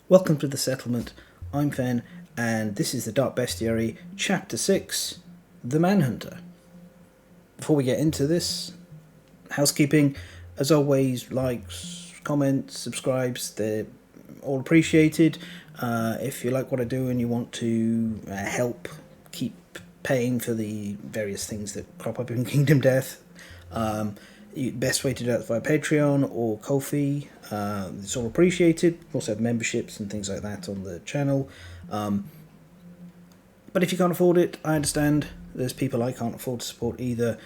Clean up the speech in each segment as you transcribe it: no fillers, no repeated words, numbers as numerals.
Welcome to the settlement. I'm Fen, and this is the Dark Bestiary, Chapter 6, The Manhunter. Before we get into this, housekeeping, as always, likes, comments, subscribes, they're all appreciated. If you like what I do and you want to help keep paying for the various things that crop up in Kingdom Death, best way to do that via Patreon or Ko-fi. It's all appreciated. We also have memberships and things like that on the channel. But if you can't afford it, I understand. There's people I can't afford to support either.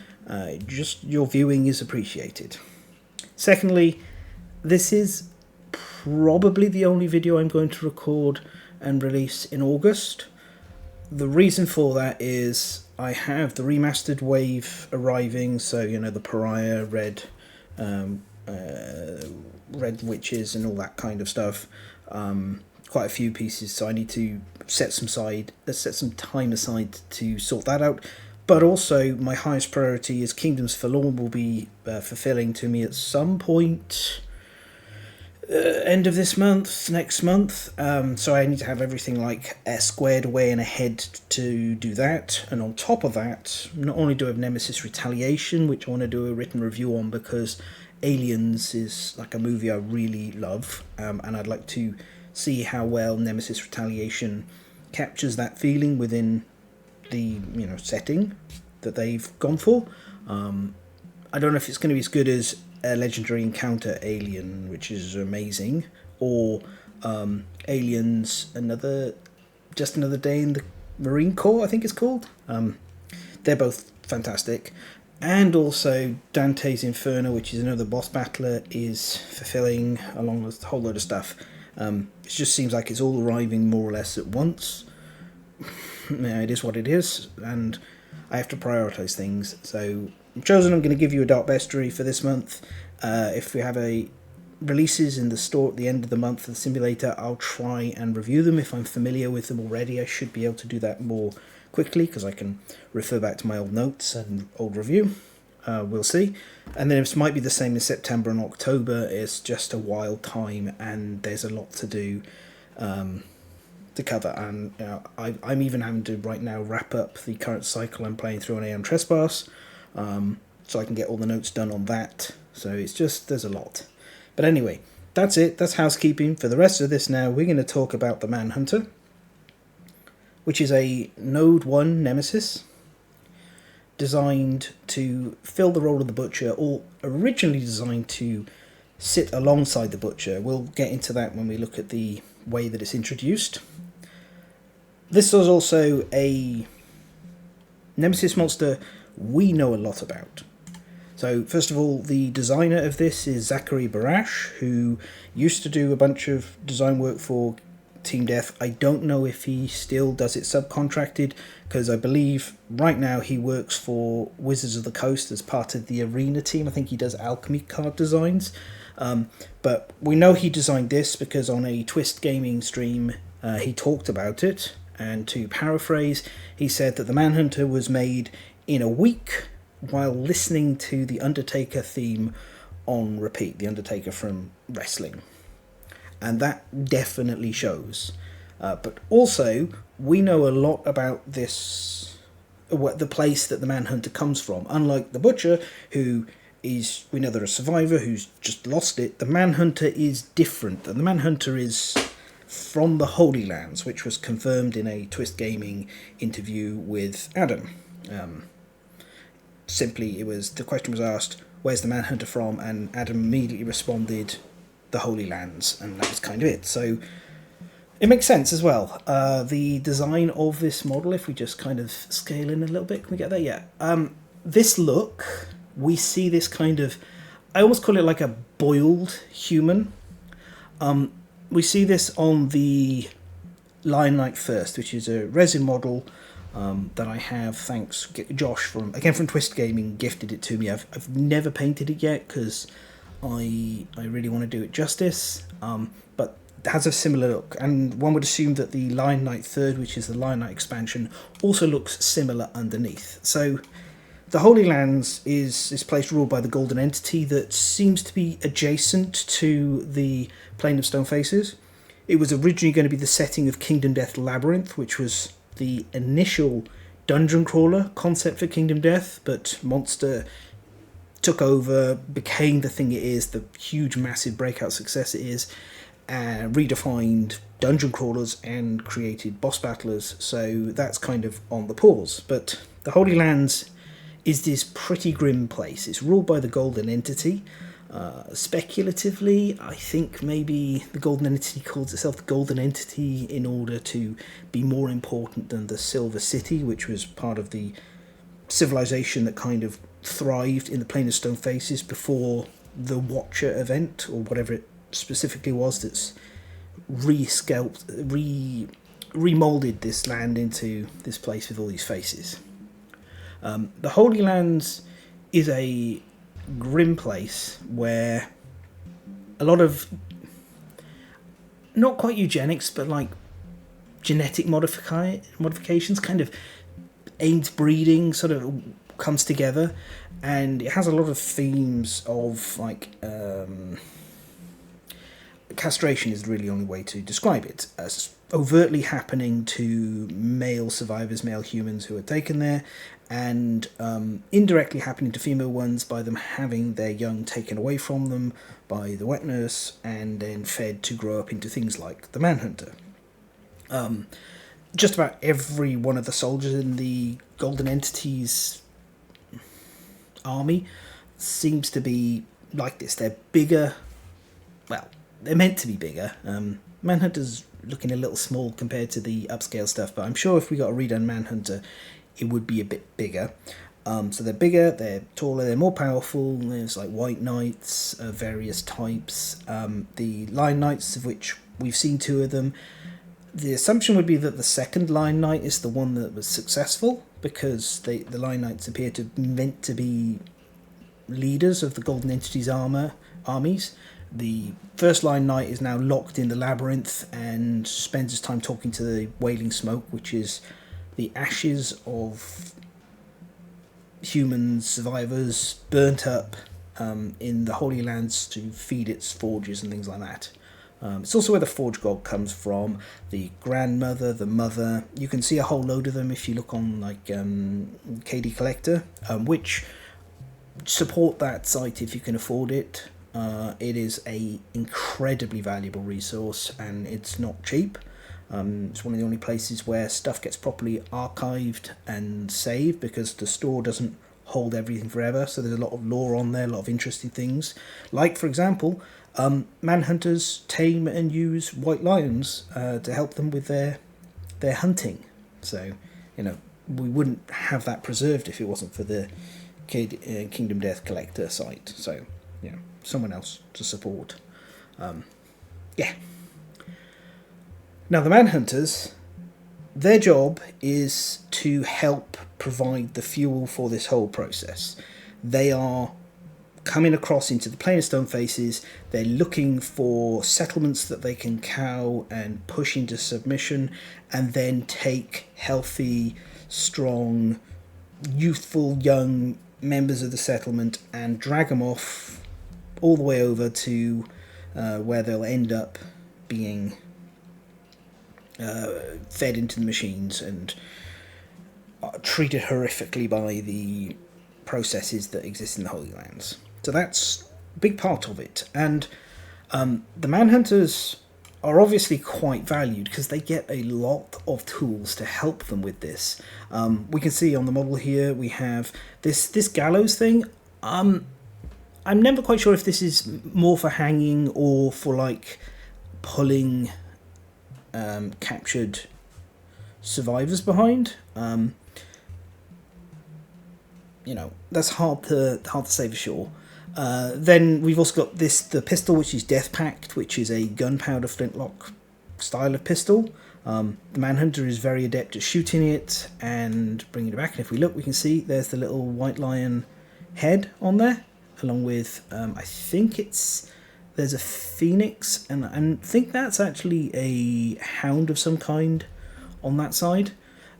Just your viewing is appreciated. Secondly, this is probably the only video I'm going to record and release in August. The reason for that is I have the remastered wave arriving, so the Pariah, Red Witches and all that kind of stuff. Quite a few pieces, so I need to set some time aside to sort that out. But also, my highest priority is Kingdoms Forlorn will be fulfilling to me at some point. End of this month, next month, so I need to have everything squared away and ahead to do that. And on top of that, not only do I have Nemesis Retaliation, which I want to do a written review on because Aliens is like a movie I really love, and I'd like to see how well Nemesis Retaliation captures that feeling within the setting that they've gone for. I don't know if it's going to be as good as a Legendary Encounter Alien, which is amazing, or Aliens Just Another Day in the Marine Corps, I think it's called. They're both fantastic. And also Dante's Inferno, which is another boss battler, is fulfilling, along with a whole load of stuff. It just seems like it's all arriving more or less at once. It is what it is, and I have to prioritise things. So I'm going to give you a Dark Bestiary for this month. If we have releases in the store at the end of the month for the simulator, I'll try and review them. If I'm familiar with them already, I should be able to do that more quickly because I can refer back to my old notes and old review. We'll see. And then it might be the same in September and October. It's just a wild time and there's a lot to do to cover. And I'm even having to right now wrap up the current cycle I'm playing through on Aeon Trespass, so I can get all the notes done on that. So it's just, there's a lot. But anyway, that's it. That's housekeeping. For the rest of this now, we're going to talk about the Manhunter, which is a Node 1 Nemesis designed to fill the role of the Butcher, or originally designed to sit alongside the Butcher. We'll get into that when we look at the way that it's introduced. This was also a Nemesis monster we know a lot about. So first of all, the designer of this is Zachary Barash, who used to do a bunch of design work for Team Death. I don't know if he still does it subcontracted, because I believe right now he works for Wizards of the Coast as part of the Arena team. I think he does alchemy card designs. But we know he designed this because on a Twist Gaming stream he talked about it, and to paraphrase, he said that the Manhunter was made in a week while listening to the Undertaker theme on repeat, the Undertaker from wrestling. And that definitely shows. But also, we know a lot about this, the place that the Manhunter comes from. Unlike the Butcher, who is, we know they're a survivor who's just lost it, the Manhunter is different. And the Manhunter is from the Holy Lands, which was confirmed in a Twist Gaming interview with Adam. Simply, the question was asked, where's the Manhunter from? And Adam immediately responded, the Holy Lands, and that was kind of it. So it makes sense as well. The design of this model, if we just kind of scale in a little bit, can we get there? Yeah. This look, we see this kind of, I almost call it like a boiled human. We see this on the Lion Knight First, which is a resin model that I have, thanks Josh from Twist Gaming, gifted it to me. I've never painted it yet because I really want to do it justice, but it has a similar look, and one would assume that the Lion Knight Third, which is the Lion Knight expansion, also looks similar underneath. So the Holy Lands is this place ruled by the Golden Entity that seems to be adjacent to the Plane of Stone Faces. It was originally going to be the setting of Kingdom Death Labyrinth, which was the initial dungeon crawler concept for Kingdom Death, but Monster took over, became the thing it is, the huge, massive breakout success it is, and redefined dungeon crawlers and created boss battlers, so that's kind of on the pause. But the Holy Lands is this pretty grim place. It's ruled by the Golden Entity. Speculatively, I think maybe the Golden Entity calls itself the Golden Entity in order to be more important than the Silver City, which was part of the civilization that kind of thrived in the Plane of Stone Faces before the Watcher event, or whatever it specifically was, that's remolded this land into this place with all these faces. The Holy Lands is a grim place where a lot of, not quite eugenics, but like genetic modifications, kind of aimed breeding sort of comes together, and it has a lot of themes of like castration is really the only way to describe it, as overtly happening to male survivors, male humans who are taken there, and indirectly happening to female ones by them having their young taken away from them by the wet nurse and then fed to grow up into things like the Manhunter. Just about every one of the soldiers in the Golden Entity's army seems to be like this. They're bigger. Well, they're meant to be bigger. Manhunter's looking a little small compared to the upscale stuff, but I'm sure if we got a redone Manhunter, it would be a bit bigger. So they're bigger, they're taller, they're more powerful. There's like White Knights of various types. The Lion Knights, of which we've seen 2 of them. The assumption would be that the second Lion Knight is the one that was successful, because the Lion Knights appear to meant to be leaders of the Golden Entity's armies. The first Lion Knight is now locked in the labyrinth and spends his time talking to the Wailing Smoke, which is the ashes of human survivors burnt up in the Holy Lands to feed its forges and things like that. It's also where the Forge God comes from, the grandmother, the mother. You can see a whole load of them if you look on like KD Collector, which support that site if you can afford it. It is a incredibly valuable resource, and it's not cheap. It's one of the only places where stuff gets properly archived and saved, because the store doesn't hold everything forever, so there's a lot of lore on there, a lot of interesting things. Like, for example, Manhunters tame and use white lions to help them with their hunting. So, we wouldn't have that preserved if it wasn't for the Kingdom Death Collector site. So, someone else to support. Now, the Manhunters, their job is to help provide the fuel for this whole process. They are coming across into the Plane of Stone Faces. They're looking for settlements that they can cow and push into submission, and then take healthy, strong, youthful, young members of the settlement and drag them off all the way over to where they'll end up being fed into the machines and treated horrifically by the processes that exist in the Holy Lands. So that's a big part of it. And the Manhunters are obviously quite valued because they get a lot of tools to help them with this. We can see on the model here we have this gallows thing. I'm never quite sure if this is more for hanging or for like pulling captured survivors behind. That's hard to say for sure. Then we've also got the pistol, which is Death Pact, which is a gunpowder flintlock style of pistol. The Manhunter is very adept at shooting it and bringing it back. And if we look, we can see there's the little white lion head on there, along with I think there's a phoenix, and I think that's actually a hound of some kind on that side.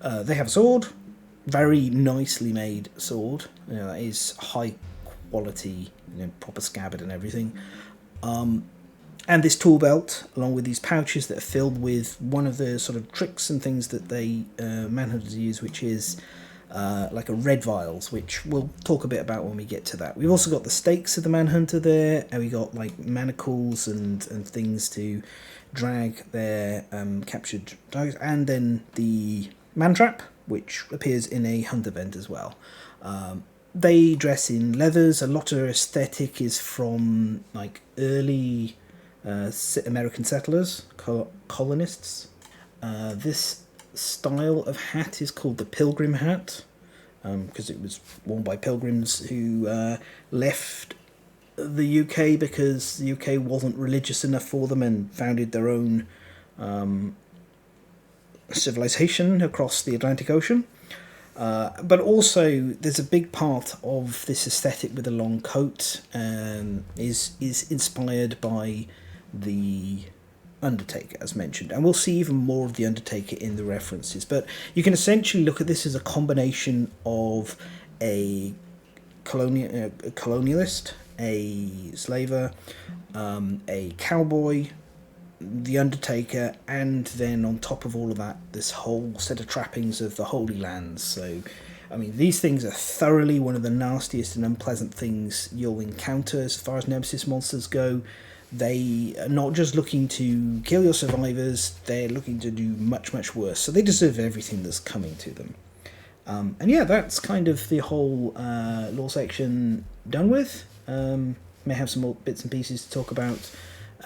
They have a sword, very nicely made sword. That is high quality, proper scabbard and everything. And And this tool belt, along with these pouches that are filled with one of the sort of tricks and things that they Manhunters use, which is like a red vials, which we'll talk a bit about when we get to that. We've also got the stakes of the Manhunter there, and we got like manacles and things to drag their captured targets, and then the man trap, which appears in a hunt event as well. They dress in leathers. A lot of their aesthetic is from like early American settlers, colonists. This style of hat is called the pilgrim hat, because it was worn by pilgrims who left the UK because the UK wasn't religious enough for them and founded their own civilization across the Atlantic Ocean. But also, there's a big part of this aesthetic with the long coat is inspired by the Undertaker, as mentioned, and we'll see even more of the Undertaker in the references. But you can essentially look at this as a combination of a colonialist, a slaver, a cowboy, the Undertaker, and then on top of all of that, this whole set of trappings of the Holy Lands. So, I mean, these things are thoroughly one of the nastiest and unpleasant things you'll encounter as far as Nemesis monsters go. They are not just looking to kill your survivors, they're looking to do much, much worse. So they deserve everything that's coming to them. And yeah, that's kind of the whole lore section done with. May have some more bits and pieces to talk about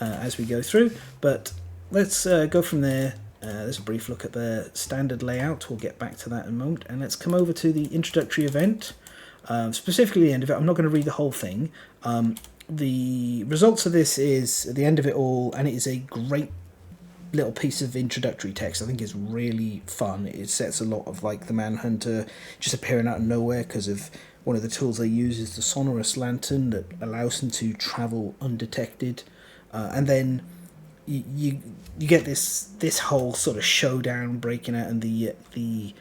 as we go through, but let's go from there. There's a brief look at the standard layout. We'll get back to that in a moment, and let's come over to the introductory event, specifically the end of it. I'm not going to read the whole thing. The results of this is at the end of it all, and it is a great little piece of introductory text. I think it's really fun. It sets a lot of like the Manhunter just appearing out of nowhere because of one of the tools they use is the sonorous lantern that allows them to travel undetected. And then you get this whole sort of showdown breaking out, and the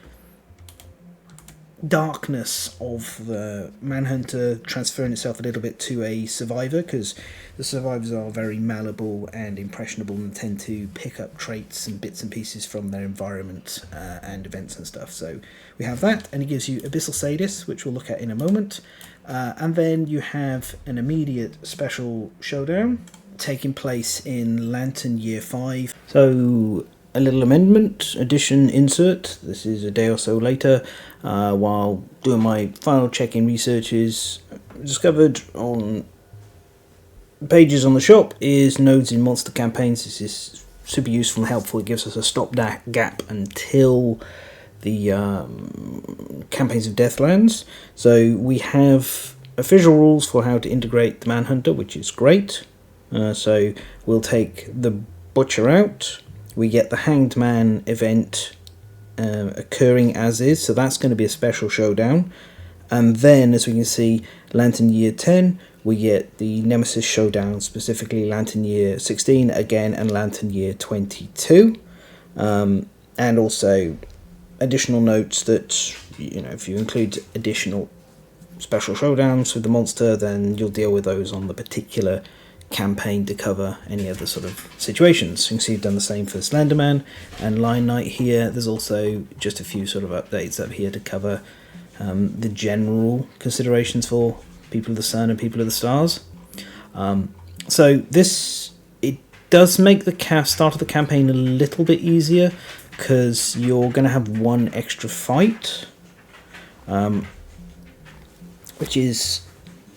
darkness of the Manhunter transferring itself a little bit to a survivor, because the survivors are very malleable and impressionable and tend to pick up traits and bits and pieces from their environment and events and stuff. So we have that, and it gives you Abyssal Sadis, which we'll look at in a moment. And then you have an immediate special showdown taking place in Lantern Year 5. So a little amendment, addition, insert. This is a day or so later. While doing my final check-in researches, discovered on pages on the shop is nodes in monster campaigns. This is super useful and helpful. It gives us a stopgap until the campaigns of Deathlands. So we have official rules for how to integrate the Manhunter, which is great. So we'll take the Butcher out. We get the Hanged Man event occurring as is, so that's going to be a special showdown. And then, as we can see, Lantern Year 10, we get the Nemesis showdown, specifically Lantern Year 16 again, and Lantern Year 22. And also additional notes that, you know, if you include additional special showdowns with the monster, then you'll deal with those on the particular campaign to cover any other sort of situations. You can see you've done the same for Slenderman and Lion Knight here. There's also just a few sort of updates up here to cover the general considerations for People of the Sun and People of the Stars. So this, it does make the start of the campaign a little bit easier because you're going to have one extra fight, which is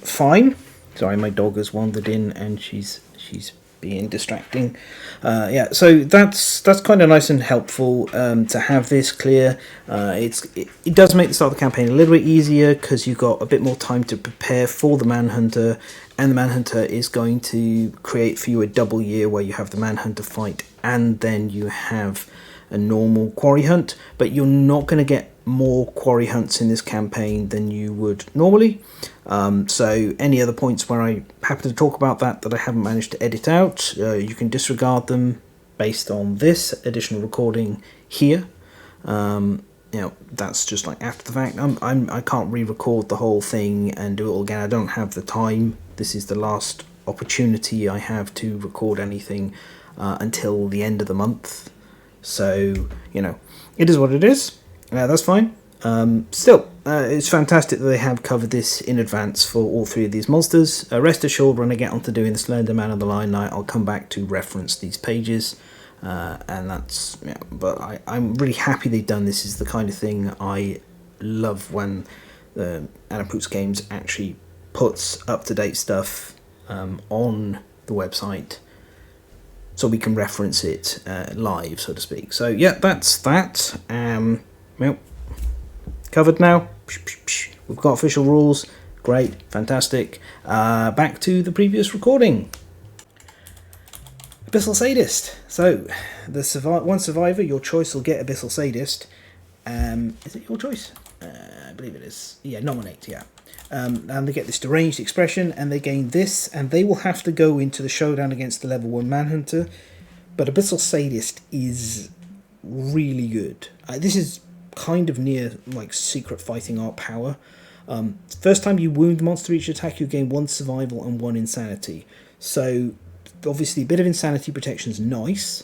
fine. Sorry, my dog has wandered in and she's being distracting. Yeah, so that's kind of nice and helpful to have this clear. It does make the start of the campaign a little bit easier because you've got a bit more time to prepare for the Manhunter, and the Manhunter is going to create for you a double year where you have the Manhunter fight and then you have a normal quarry hunt, but you're not going to get more quarry hunts in this campaign than you would normally. So any other points where I happen to talk about that I haven't managed to edit out, you can disregard them based on this additional recording here. You know, that's just like after the fact. I can't re-record the whole thing and do it all again. I don't have the time. This is the last opportunity I have to record anything until the end of the month. So, you know, it is what it is. That's fine. Still, it's fantastic that they have covered this in advance for all three of these monsters. Rest assured, when I get onto doing the Slender Man of the Lion Knight, I'll come back to reference these pages. And that's, yeah, but I'm really happy they've done this. Is the kind of thing I love when Adam Poots Games actually puts up-to-date stuff on the website, so we can reference it live, so to speak. So yeah, that's that. Well, covered now. We've got official rules. Great, fantastic. Back to the previous recording. Abyssal Sadist. So, one survivor, your choice will get Abyssal Sadist. Is it your choice? I believe it is. Yeah, nominate, yeah. And they get this deranged expression, and they gain this, and they will have to go into the showdown against the level 1 Manhunter. But Abyssal Sadist is really good. This is kind of near like secret fighting art power. First time you wound the monster each attack, you gain 1 survival and 1 insanity. So obviously a bit of insanity protection is nice.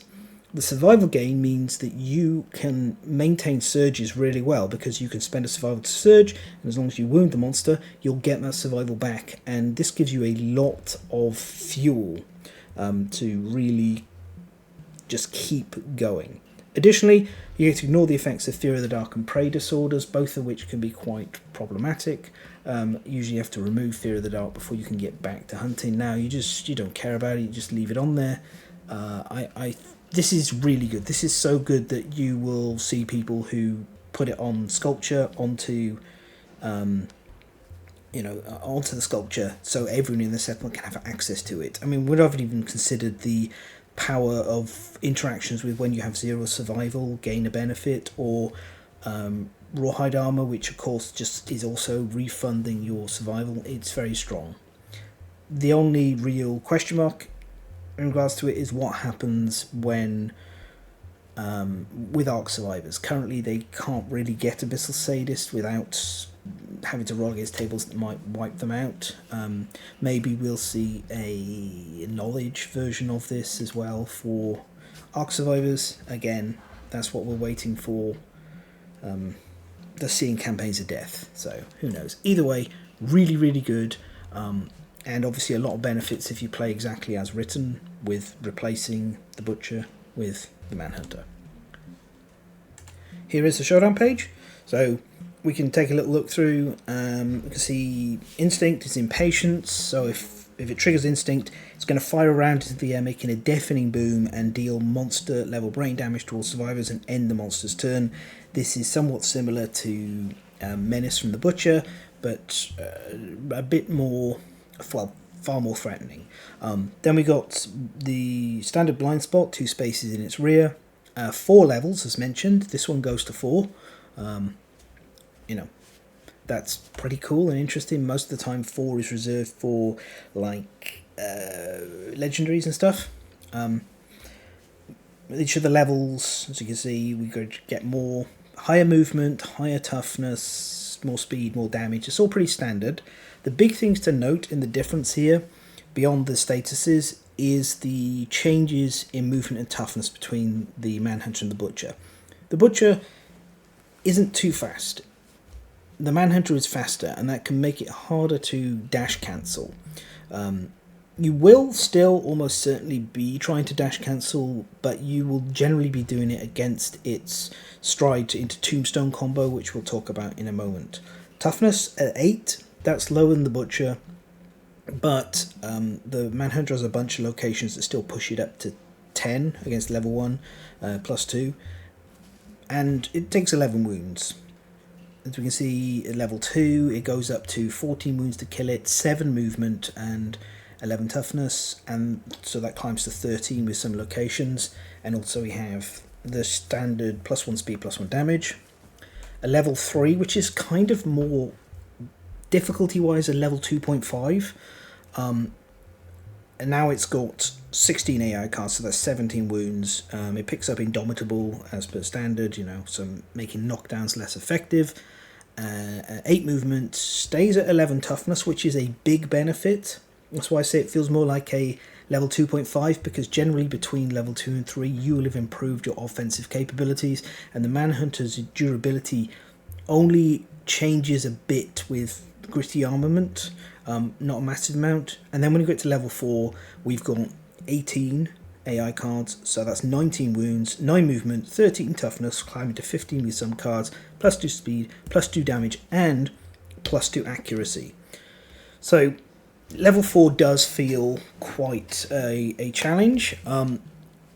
The survival gain means that you can maintain surges really well, because you can spend a survival to surge, and as long as you wound the monster, you'll get that survival back, and this gives you a lot of fuel to really just keep going. Additionally, you get to ignore the effects of Fear of the Dark and Prey disorders, both of which can be quite problematic. Usually you have to remove Fear of the Dark before you can get back to hunting. Now you don't care about it, you just leave it on there. This is really good. This is so good that you will see people who put it on sculpture onto the sculpture, so everyone in the settlement can have access to it. I mean, we haven't even considered the power of interactions with when you have 0 survival, gain a benefit, or rawhide armor, which of course just is also refunding your survival. It's very strong. The only real question mark in regards to it is what happens when with Ark survivors. Currently they can't really get Abyssal Sadist without having to roll against tables that might wipe them out. Maybe we'll see a knowledge version of this as well for Ark survivors. Again, that's what we're waiting for. The seeing campaigns of death, so who knows. Either way, really, really good. And obviously a lot of benefits if you play exactly as written, with replacing the Butcher with the Manhunter. Here is the Showdown page. So we can take a little look through. We can see Instinct is Impatience. So if it triggers Instinct, it's going to fire around into the air, making a deafening boom, and deal monster level brain damage to all survivors and end the monster's turn. This is somewhat similar to Menace from the Butcher, but a bit more, well, far more threatening. Then we got the standard blind spot, 2 spaces in its rear, 4 levels as mentioned. This one goes to 4. That's pretty cool and interesting. Most of the time 4 is reserved for like legendaries and stuff. Each of the levels, as you can see, we could get more higher movement, higher toughness, more speed, more damage. It's all pretty standard. The big things to note in the difference here, beyond the statuses, is the changes in movement and toughness between the Manhunter and the Butcher. The Butcher isn't too fast. The Manhunter is faster, and that can make it harder to dash cancel. You will still almost certainly be trying to dash cancel, but you will generally be doing it against its stride into Tombstone combo, which we'll talk about in a moment. Toughness at 8, that's lower than the Butcher, but the Manhunter has a bunch of locations that still push it up to 10 against level 1, plus 2, and it takes 11 wounds. As we can see, at level 2, it goes up to 14 wounds to kill it, 7 movement, and 11 toughness, and so that climbs to 13 with some locations. And also we have the standard +1 speed, +1 damage. A level 3, which is kind of more difficulty-wise a level 2.5. And now it's got 16 AI cards, so that's 17 wounds. It picks up Indomitable as per standard, so making knockdowns less effective. 8 movement, stays at 11 toughness, which is a big benefit. That's why I say it feels more like a level 2.5, because generally between level 2 and 3 you will have improved your offensive capabilities, and the Manhunter's durability only changes a bit with gritty armament, not a massive amount. And then when you get to level 4, we've got 18 AI cards, so that's 19 wounds, 9 movement, 13 toughness, climbing to 15 with some cards, plus 2 speed, plus 2 damage, and plus 2 accuracy. So level 4 does feel quite a challenge.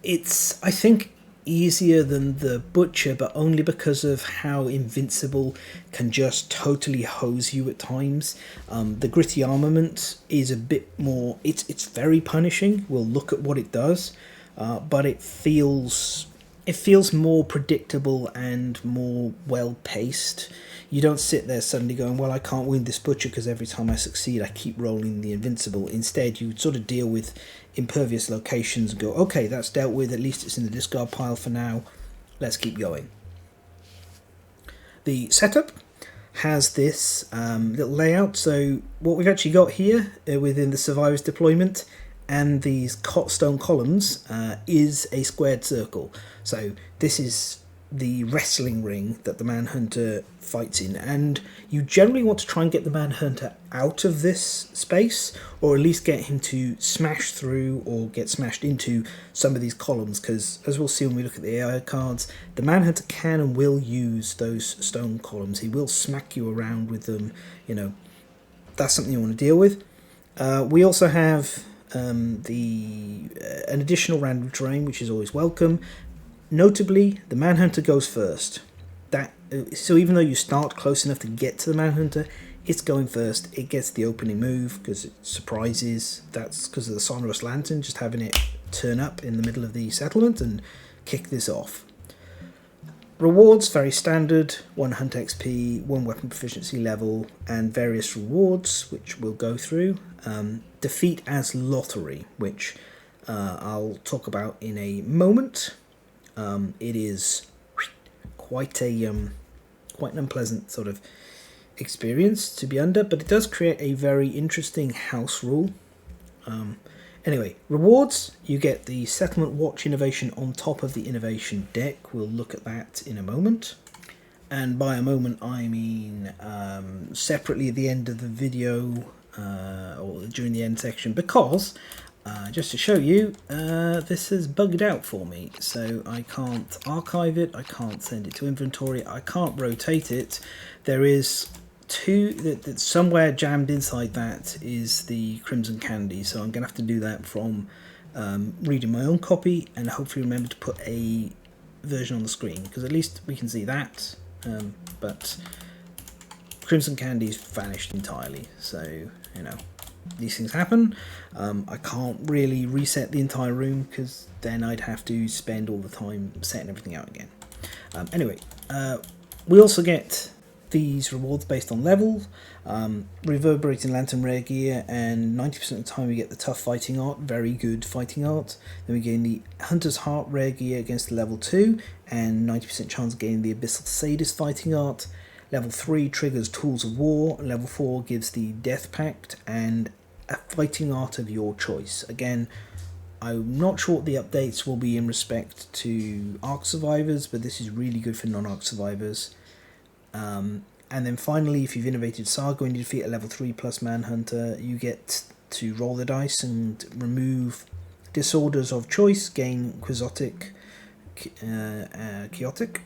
It's, I think, easier than the Butcher, but only because of how Invincible can just totally hose you at times. The Gritty Armament is a bit more, it's very punishing. We'll look at what it does, but it feels more predictable and more well paced. You don't sit there suddenly going, well, I can't win this Butcher because every time I succeed I keep rolling the Invincible. Instead, you sort of deal with impervious locations and go, okay, that's dealt with, at least it's in the discard pile for now, let's keep going. The setup has this little layout. So what we've actually got here within the Survivor's deployment and these stone columns is a squared circle. So this is the wrestling ring that the Manhunter fights in, and you generally want to try and get the Manhunter out of this space, or at least get him to smash through or get smashed into some of these columns, because as we'll see when we look at the AI cards, the Manhunter can and will use those stone columns. He will smack you around with them. You know, that's something you want to deal with. We also have an additional random terrain, which is always welcome. Notably, the Manhunter goes first. So even though you start close enough to get to the Manhunter, it's going first. It gets the opening move because it surprises. That's because of the Sonorous Lantern, just having it turn up in the middle of the settlement and kick this off. Rewards, very standard, 1 hunt XP, 1 weapon proficiency level, and various rewards, which we'll go through. Defeat as lottery, which I'll talk about in a moment. It is quite an unpleasant sort of experience to be under, but it does create a very interesting house rule. Anyway, rewards, you get the Settlement Watch innovation on top of the innovation deck. We'll look at that in a moment. And by a moment, I mean separately at the end of the video or during the end section, because just to show you, this has bugged out for me, so I can't archive it, I can't send it to inventory, I can't rotate it. There is that somewhere jammed inside that is the Crimson Candy, so I'm going to have to do that from reading my own copy, and hopefully remember to put a version on the screen, because at least we can see that, but Crimson Candy's vanished entirely, so, you know, these things happen. I can't really reset the entire room, because then I'd have to spend all the time setting everything out again. Anyway, we also get these rewards based on levels. Reverberating Lantern rare gear, and 90% of the time we get the tough fighting art, very good fighting art. Then we gain the Hunter's Heart rare gear against level 2, and 90% chance of getting the Abyssal Sadist fighting art. Level 3 triggers Tools of War, level 4 gives the Death Pact, and a fighting art of your choice. Again, I'm not sure what the updates will be in respect to Ark survivors, but this is really good for non-Ark survivors. And then finally, if you've innovated Saga and you defeat a level 3 plus Manhunter, you get to roll the dice and remove disorders of choice, gain Quixotic, Chaotic,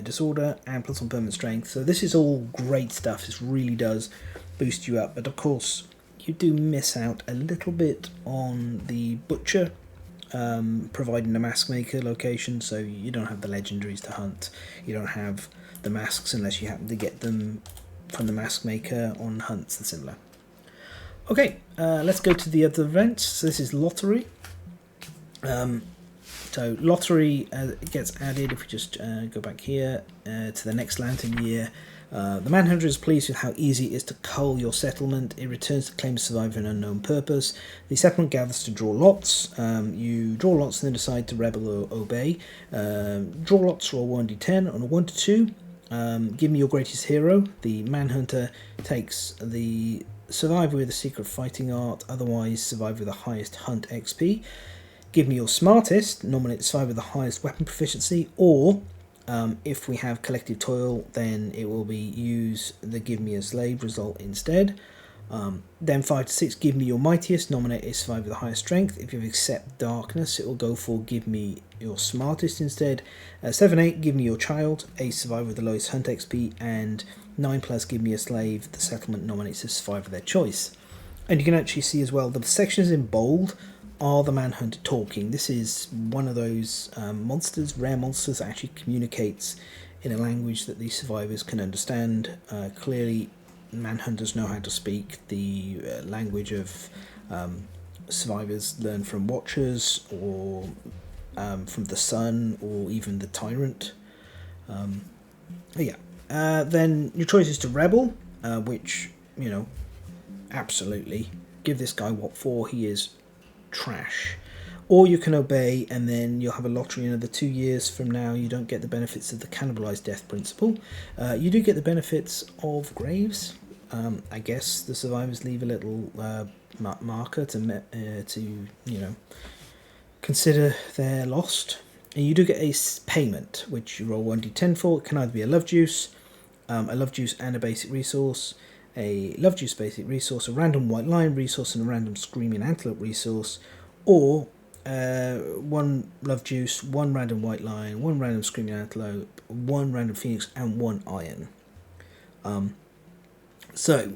disorder, and plus 1 permanent strength. So this is all great stuff. This really does boost you up, but of course you do miss out a little bit on the Butcher providing the Mask Maker location, so you don't have the legendaries to hunt, you don't have the masks unless you happen to get them from the Mask Maker on hunts and similar. Okay, let's go to the other events. So this is Lottery. So Lottery gets added, if we just go back here to the next Lantern year. The Manhunter is pleased with how easy it is to cull your settlement. It returns to claim to survive for an unknown purpose. The settlement gathers to draw lots. You draw lots and then decide to rebel or obey. Draw lots, roll 1d10 on a 1 to 2. Give me your greatest hero. The Manhunter takes the survivor with a secret fighting art, otherwise survivor with the highest hunt XP. Give me your smartest, nominate the survivor with the highest weapon proficiency, or if we have collective toil, then it will be use the give me a slave result instead. Then 5 to 6, give me your mightiest, nominate a survivor with the highest strength. If you accept darkness, it will go for give me your smartest instead. 7, 8, give me your child, a survivor with the lowest hunt XP, and 9 plus, give me a slave. The settlement nominates a survivor of their choice. And you can actually see as well, the sections in bold are the Manhunter talking. This is one of those monsters, rare monsters, that actually communicates in a language that these survivors can understand. Clearly, Manhunters know how to speak the language of survivors learn from Watchers, or from the Sun, or even the Tyrant. Then your choice is to rebel, which, you know, absolutely give this guy what for. He is trash. Or you can obey, and then you'll have a lottery another 2 years from now. You don't get the benefits of the cannibalized death principle. You do get the benefits of graves. I guess the survivors leave a little marker to consider they're lost. And you do get a payment, which you roll 1d10 for. It can either be a love juice, and a basic resource, a love juice basic resource, a random white lion resource, and a random screaming antelope resource, or 1 love juice, 1 random white lion, 1 random screaming antelope, 1 random phoenix, and 1 iron. So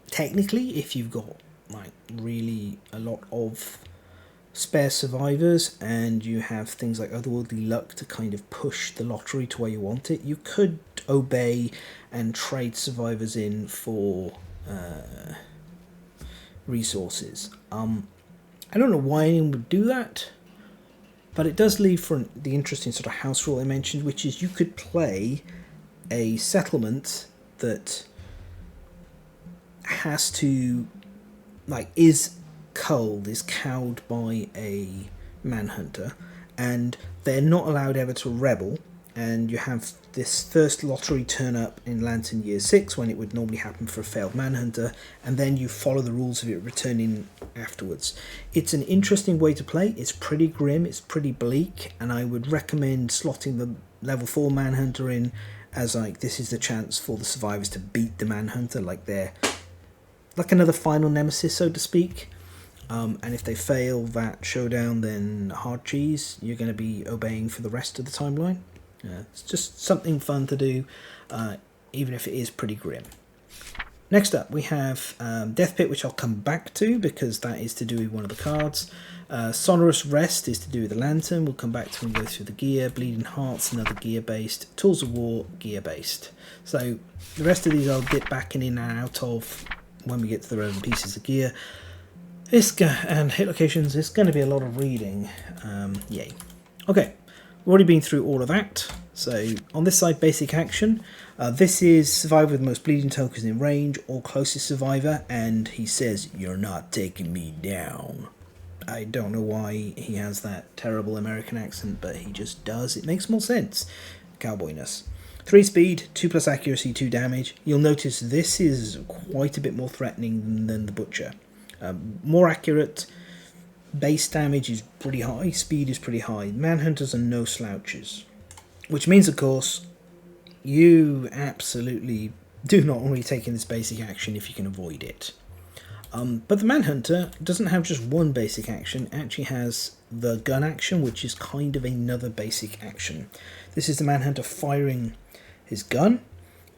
technically, if you've got like really a lot of spare survivors and you have things like otherworldly luck to kind of push the lottery to where you want it, you could obey and trade survivors in for resources. I don't know why anyone would do that, but it does leave for the interesting sort of house rule I mentioned, which is you could play a settlement that has to, like, is cowed by a Manhunter, and they're not allowed ever to rebel, and you have this first lottery turn up in Lantern Year 6 when it would normally happen for a failed Manhunter, and then you follow the rules of it returning afterwards. It's an interesting way to play. It's pretty grim, it's pretty bleak, and I would recommend slotting the level 4 Manhunter in as like, this is the chance for the survivors to beat the Manhunter, like they're like another final nemesis, so to speak. And if they fail that showdown, then hard cheese, you're going to be obeying for the rest of the timeline. It's just something fun to do, even if it is pretty grim. Next up, we have Death Pit, which I'll come back to because that is to do with one of the cards. Sonorous Rest is to do with the Lantern. We'll come back to when we go through the gear. Bleeding Hearts, another gear-based. Tools of War, gear-based. So the rest of these I'll dip back in and out of when we get to the relevant pieces of gear. And hit locations, it's going to be a lot of reading. Yay. Okay, we've already been through all of that. So on this side, basic action. This is survivor with the most bleeding tokens in range, or closest survivor, and he says, "You're not taking me down." I don't know why he has that terrible American accent, but he just does. It makes more sense. Cowboyness. 3 speed, 2 plus accuracy, 2 damage. You'll notice this is quite a bit more threatening than the Butcher. More accurate, base damage is pretty high, speed is pretty high. Manhunters are no slouches. Which means, of course, you absolutely do not want to be taking this basic action if you can avoid it. But the Manhunter doesn't have just one basic action, it actually has the gun action, which is kind of another basic action. This is the Manhunter firing his gun,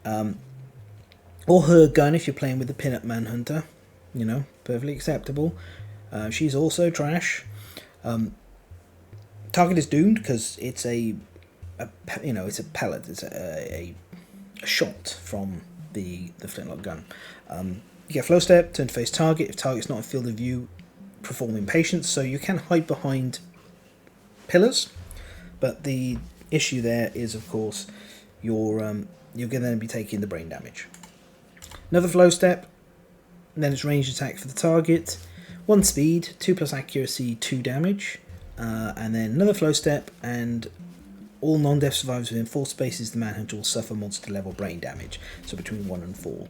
or her gun if you're playing with the pin-up Manhunter. You know, perfectly acceptable. She's also trash. Target is doomed because it's it's a pellet. It's a shot from the flintlock gun. You get flow step, turn to face target. If target's not in field of view, perform impatience. So you can hide behind pillars, but the issue there is, of course, you're going to then be taking the brain damage. Another flow step. Then it's ranged attack for the target, 1 speed, 2 plus accuracy, 2 damage, and then another flow step, and all non-death survivors within 4 spaces, the Manhunter will suffer monster level brain damage, so between 1 and 4.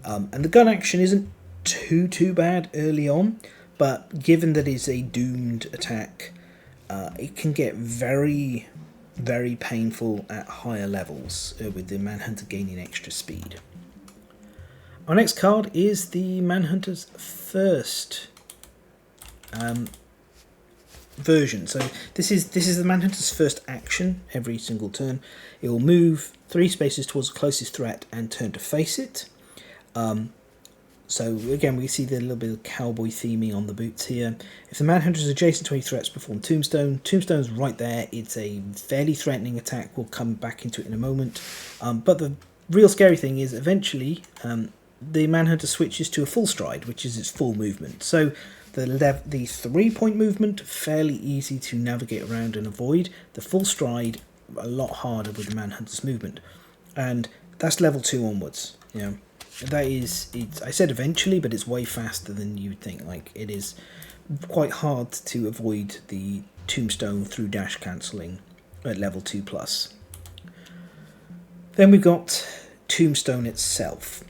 And the gun action isn't too bad early on, but given that it's a doomed attack, it can get very, very painful at higher levels with the Manhunter gaining extra speed. Our next card is the Manhunter's first version. So this is the Manhunter's first action every single turn. It will move 3 spaces towards the closest threat and turn to face it. So again, we see the little bit of cowboy theming on the boots here. If the Manhunter is adjacent to any threats, perform Tombstone. Tombstone's right there. It's a fairly threatening attack. We'll come back into it in a moment. But the real scary thing is eventually the Manhunter switches to a full stride, which is its full movement. So the 3-point movement, fairly easy to navigate around and avoid. The full stride, a lot harder with the Manhunter's movement. And that's level 2 onwards. That is, I said eventually, but it's way faster than you would think. Like, it is quite hard to avoid the Tombstone through dash cancelling at level 2+. Then we've got Tombstone itself.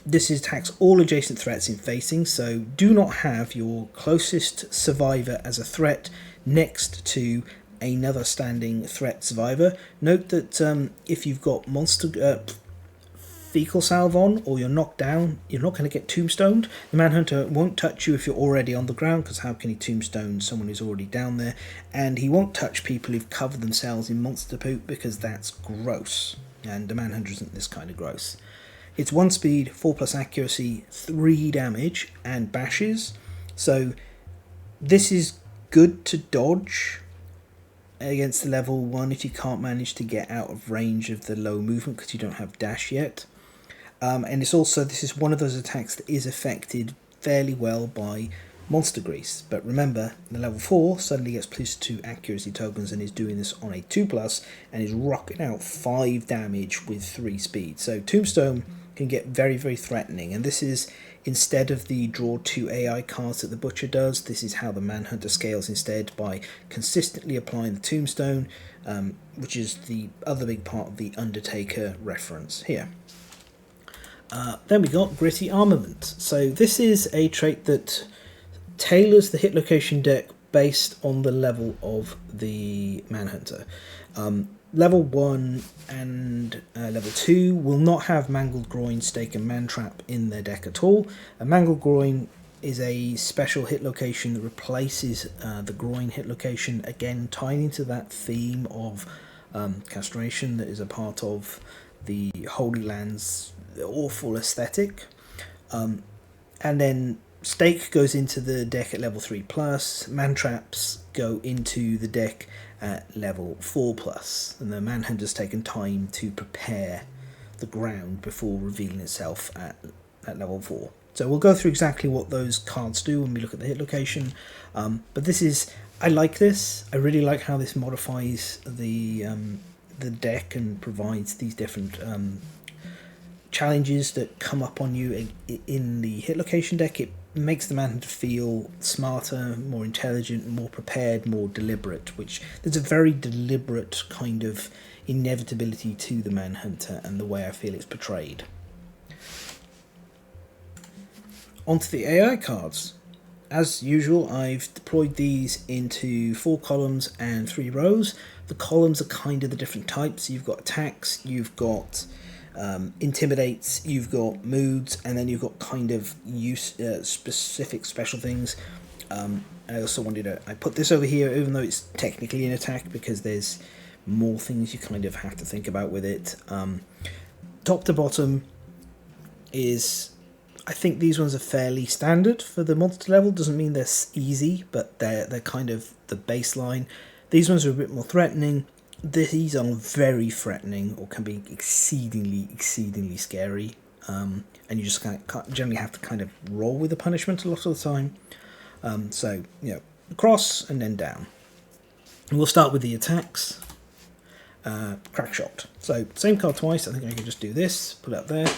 This attacks all adjacent threats in facing, so do not have your closest survivor as a threat next to another standing threat survivor. Note that if you've got fecal salve on or you're knocked down, you're not going to get tombstoned. The Manhunter won't touch you if you're already on the ground, because how can he tombstone someone who's already down there? And he won't touch people who've covered themselves in monster poop, because that's gross. And the Manhunter isn't this kind of gross. It's 1 speed, 4+ accuracy, 3 damage, and bashes. So this is good to dodge against the level 1 if you can't manage to get out of range of the low movement because you don't have dash yet. And it's also, this is one of those attacks that is affected fairly well by monster grease. But remember, the level 4 suddenly gets +2 accuracy tokens and is doing this on a 2+ and is rocking out 5 damage with 3 speed. So Tombstone can get very, very threatening, and this is, instead of the draw 2 AI cards that the Butcher does, this is how the Manhunter scales instead, by consistently applying the Tombstone, which is the other big part of the Undertaker reference here. Then we got Gritty Armament. So this is a trait that tailors the hit location deck based on the level of the Manhunter. Level 1 and level 2 will not have Mangled Groin, Stake and Mantrap in their deck at all. A Mangled Groin is a special hit location that replaces the groin hit location, again tying into that theme of castration that is a part of the Holy Land's awful aesthetic. And then Stake goes into the deck at level 3+, Mantraps go into the deck at level 4+, and the Manhunter's taken time to prepare the ground before revealing itself at level 4. So we'll go through exactly what those cards do when we look at the hit location, but this is, I like this. I really like how this modifies the deck and provides these different challenges that come up on you in the hit location deck. It makes the Manhunter feel smarter, more intelligent, more prepared, more deliberate, which there's a very deliberate kind of inevitability to the Manhunter and the way I feel it's portrayed. Onto the AI cards. As usual, I've deployed these into 4 columns and 3 rows. The columns are kind of the different types. You've got attacks, you've got intimidates, you've got moods, and then you've got kind of specific special things. I also wanted to, I put this over here even though it's technically an attack because there's more things you kind of have to think about with it. Top to bottom is, I think these ones are fairly standard for the monster level. Doesn't mean they're easy, but they're kind of the baseline. These ones are a bit more threatening. These are very threatening, or can be exceedingly scary, and you just generally have to kind of roll with the punishment a lot of the time. So, across and then down. And we'll start with the attacks. Crack Shot. So, same card twice. I think I can just do this, put it up there.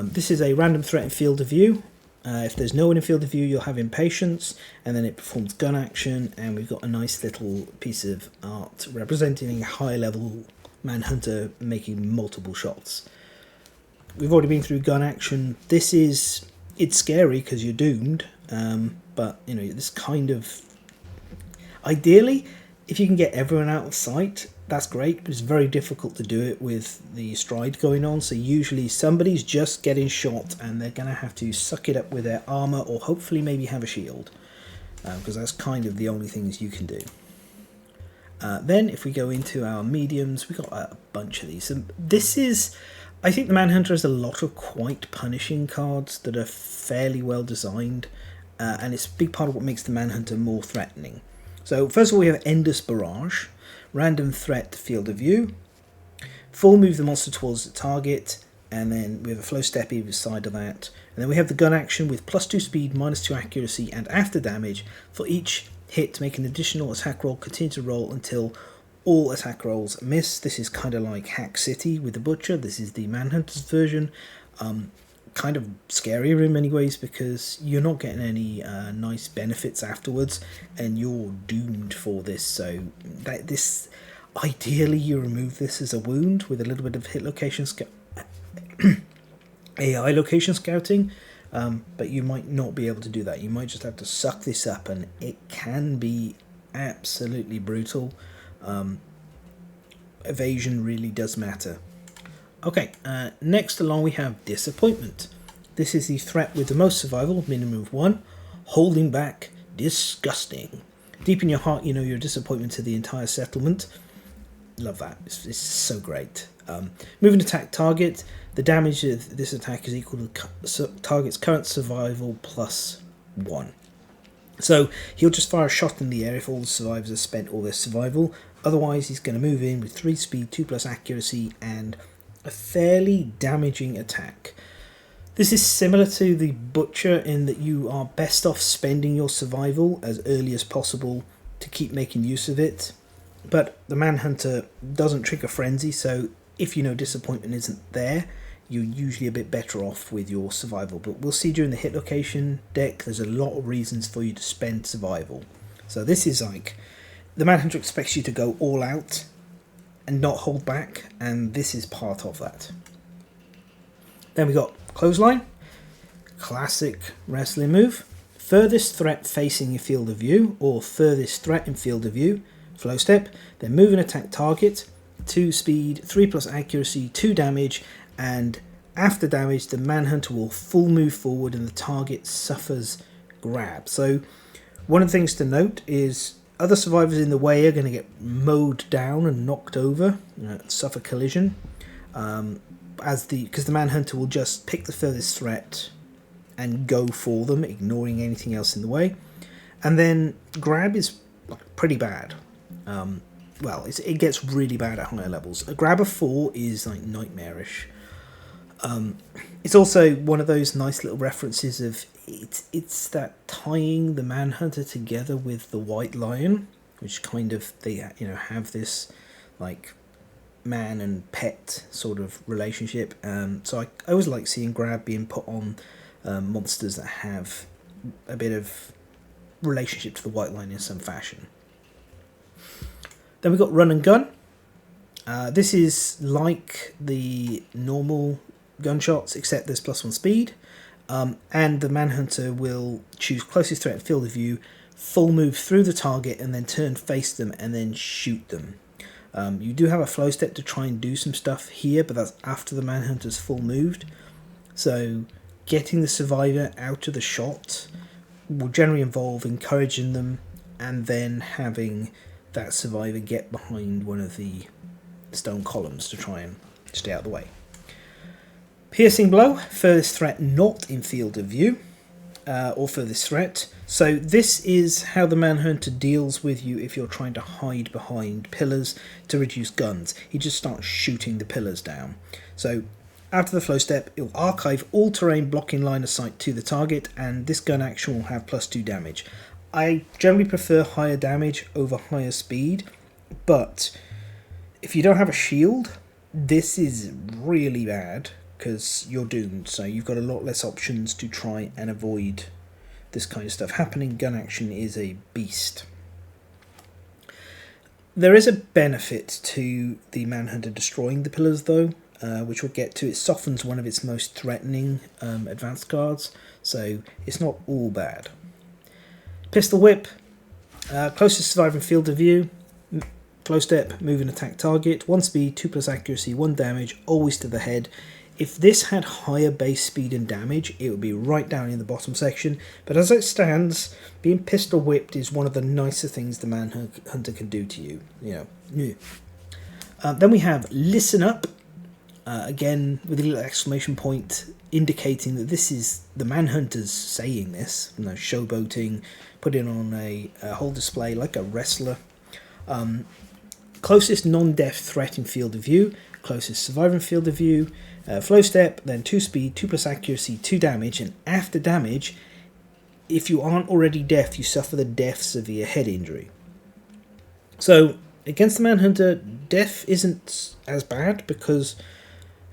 This is a random threat in field of view. If there's no one in field of view, you'll have Impatience, and then it performs gun action, and we've got a nice little piece of art representing a high-level Manhunter making multiple shots. We've already been through gun action. This is It's scary because you're doomed, but you know, this kind of... Ideally, if you can get everyone out of sight, that's great, but it's very difficult to do it with the stride going on, so usually somebody's just getting shot and they're going to have to suck it up with their armour, or hopefully maybe have a shield, because that's kind of the only things you can do. Then if we go into our mediums, we've got a bunch of these. And this is... I think the Manhunter has a lot of quite punishing cards that are fairly well designed, and it's a big part of what makes the Manhunter more threatening. So first of all, we have Endless Barrage, random threat field of view, full move the monster towards the target, and then we have a flow step either side of that. And then we have the gun action with +2 speed, -2 accuracy, and after damage. For each hit, make an additional attack roll, continue to roll until all attack rolls miss. This is kind of like Hack City with the Butcher. This is the Manhunter's version. Kind of scarier in many ways because you're not getting any nice benefits afterwards, and you're doomed for this. So this, ideally, you remove this as a wound with a little bit of hit location AI location scouting, but you might not be able to do that. You might just have to suck this up, and it can be absolutely brutal. Evasion really does matter. Okay, next along we have Disappointment. This is the threat with the most survival, minimum of 1. Holding back, disgusting. Deep in your heart, you know you're a disappointment to the entire settlement. Love that. It's so great. Move and attack target. The damage of this attack is equal to the target's current survival +1. So he'll just fire a shot in the air if all the survivors have spent all their survival. Otherwise, he's going to move in with 3 speed, 2+ accuracy, and a fairly damaging attack. This is similar to the Butcher in that you are best off spending your survival as early as possible to keep making use of it. But the Manhunter doesn't trigger Frenzy, so if you know Disappointment isn't there, you're usually a bit better off with your survival. But we'll see during the hit location deck, there's a lot of reasons for you to spend survival. So this is like, the Manhunter expects you to go all out and not hold back, and this is part of that. Then we got Clothesline, classic wrestling move. Furthest threat facing your field of view, or furthest threat in field of view, flow step. Then move and attack target, 2 speed, 3+ accuracy, 2 damage, and after damage the Manhunter will full move forward and the target suffers grab. So one of the things to note is other survivors in the way are going to get mowed down and knocked over, suffer collision, because the Manhunter will just pick the furthest threat and go for them, ignoring anything else in the way. And then grab is pretty bad. Well, it gets really bad at higher levels. A grab of 4 is like nightmarish. It's also one of those nice little references of it's that tying the Manhunter together with the White Lion, which kind of they have this like man and pet sort of relationship. So I always like seeing grab being put on monsters that have a bit of relationship to the White Lion in some fashion. Then we've got Run and Gun. This is like the normal gunshots, except there's +1 speed, and the Manhunter will choose closest threat field of view, full move through the target, and then turn face them and then shoot them. You do have a flow step to try and do some stuff here, but that's after the Manhunter's full moved. So getting the survivor out of the shot will generally involve encouraging them and then having that survivor get behind one of the stone columns to try and stay out of the way. Piercing Blow, furthest threat not in field of view, or furthest threat. So this is how the Manhunter deals with you if you're trying to hide behind pillars to reduce guns. He just starts shooting the pillars down. So after the flow step, it will archive all terrain blocking line of sight to the target, and this gun action will have +2 damage. I generally prefer higher damage over higher speed, but if you don't have a shield, this is really bad because you're doomed. So you've got a lot less options to try and avoid this kind of stuff happening. Gun action is a beast. There is a benefit to the Manhunter destroying the pillars though. which we'll get to. It softens one of its most threatening advanced cards, so it's not all bad. Pistol Whip, closest surviving field of view, flow step, move and attack target, 1 speed, 2+ accuracy, 1 damage, always to the head. If this had higher base speed and damage, it would be right down in the bottom section, but as it stands, being pistol whipped is one of the nicer things the Manhunter can do to you. Then we have Listen Up, again with a little exclamation point indicating that this is the Manhunters saying this, showboating, putting on a whole display like a wrestler. Closest non-death threat in field of view, closest surviving field of view, flow step, then 2 speed, 2+ accuracy, 2 damage, and after damage, if you aren't already deaf, you suffer the deaf severe head injury. So against the Manhunter, deaf isn't as bad because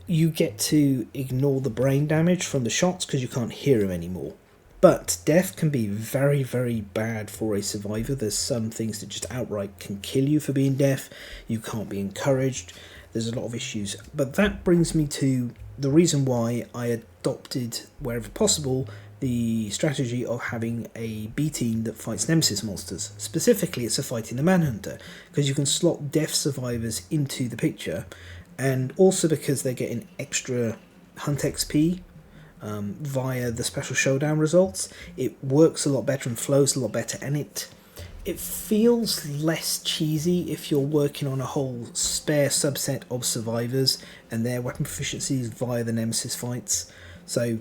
you get to ignore the brain damage from the shots because you can't hear him anymore. But death can be very, very bad for a survivor. There's some things that just outright can kill you for being deaf. You can't be encouraged. There's a lot of issues. But that brings me to the reason why I adopted, wherever possible, the strategy of having a B team that fights Nemesis monsters. Specifically, it's a fighting the Manhunter, because you can slot deaf survivors into the picture, and also because they're getting extra Hunt XP via the special Showdown results. It works a lot better and flows a lot better, and it feels less cheesy if you're working on a whole spare subset of survivors and their weapon proficiencies via the Nemesis fights. So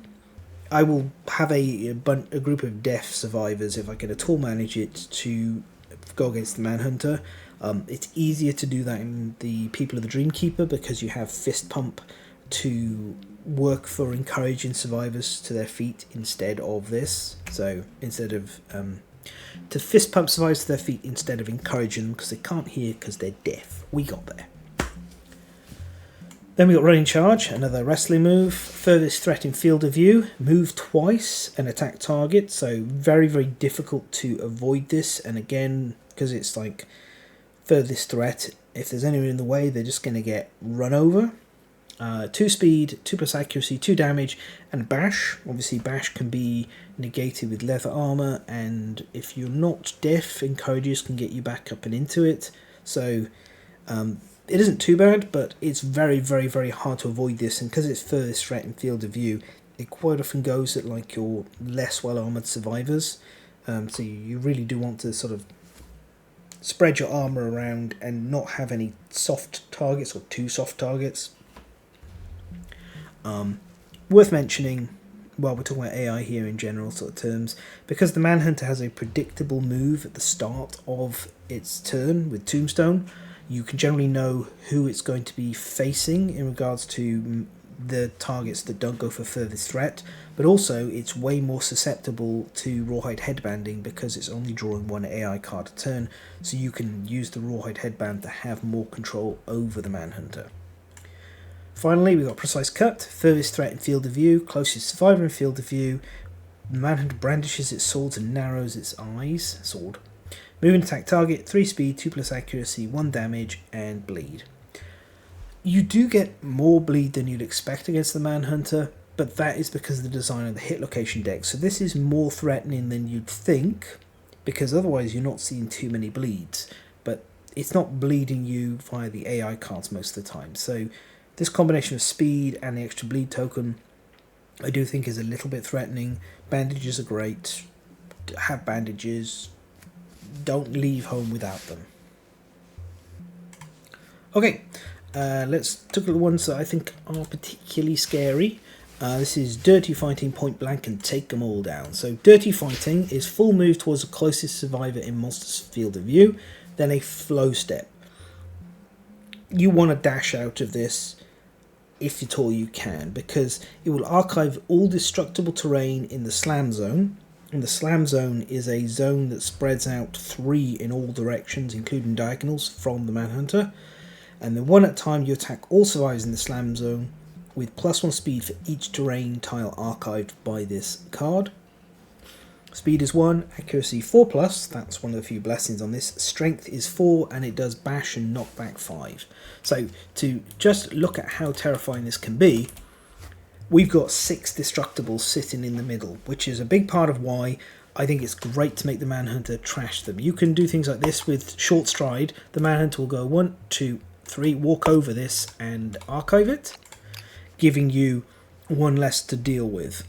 I will have a group of deaf survivors, if I can at all manage it, to go against the Manhunter. It's easier to do that in the People of the Dreamkeeper because you have Fist Pump to work for encouraging survivors to their feet instead of this. So instead of to fist pump survivors to their feet instead of encouraging them because they can't hear because they're deaf. We got there. Then we got Running Charge, another wrestling move. Furthest threat in field of view, move twice and attack target. So very, very difficult to avoid this. And again, because it's like furthest threat, if there's anyone in the way, they're just going to get run over. 2 speed, 2+ accuracy, 2 damage, and bash. Obviously bash can be negated with leather armor, and if you're not deaf, encourages can get you back up and into it. So it isn't too bad, but it's very, very, very hard to avoid this, and because it's furthest threat in field of view, it quite often goes at like your less well armored survivors. So you really do want to sort of spread your armor around and not have any soft targets or too soft targets. Worth mentioning, while we're talking about AI here in general sort of terms, because the Manhunter has a predictable move at the start of its turn with Tombstone, you can generally know who it's going to be facing in regards to the targets that don't go for furthest threat, but also it's way more susceptible to Rawhide Headbanding because it's only drawing 1 AI card a turn, so you can use the Rawhide Headband to have more control over the Manhunter. Finally, we've got Precise Cut, furthest threat in field of view, closest survivor in field of view. The Manhunter brandishes its swords and narrows its eyes. Sword. Move and attack target, 3 speed, 2+ accuracy, 1 damage, and bleed. You do get more bleed than you'd expect against the Manhunter, but that is because of the design of the hit location deck. So this is more threatening than you'd think, because otherwise you're not seeing too many bleeds. But it's not bleeding you via the AI cards most of the time. So this combination of speed and the extra bleed token, I do think is a little bit threatening. Bandages are great. Have bandages. Don't leave home without them. Okay, let's talk about the ones that I think are particularly scary. This is Dirty Fighting, Point Blank, and Take Them All Down. So Dirty Fighting is full move towards the closest survivor in monster's field of view, then a flow step. You want to dash out of this if at all you can, because it will archive all destructible terrain in the slam zone, and the slam zone is a zone that spreads out 3 in all directions, including diagonals, from the Manhunter, and then 1 at a time you attack all survivors in the slam zone with +1 speed for each terrain tile archived by this card. Speed is 1, accuracy 4 plus, that's one of the few blessings on this. Strength is 4, and it does bash and knockback 5. So to just look at how terrifying this can be, we've got 6 destructibles sitting in the middle, which is a big part of why I think it's great to make the Manhunter trash them. You can do things like this with short stride. The Manhunter will go 1, 2, 3, walk over this and archive it, giving you 1 less to deal with.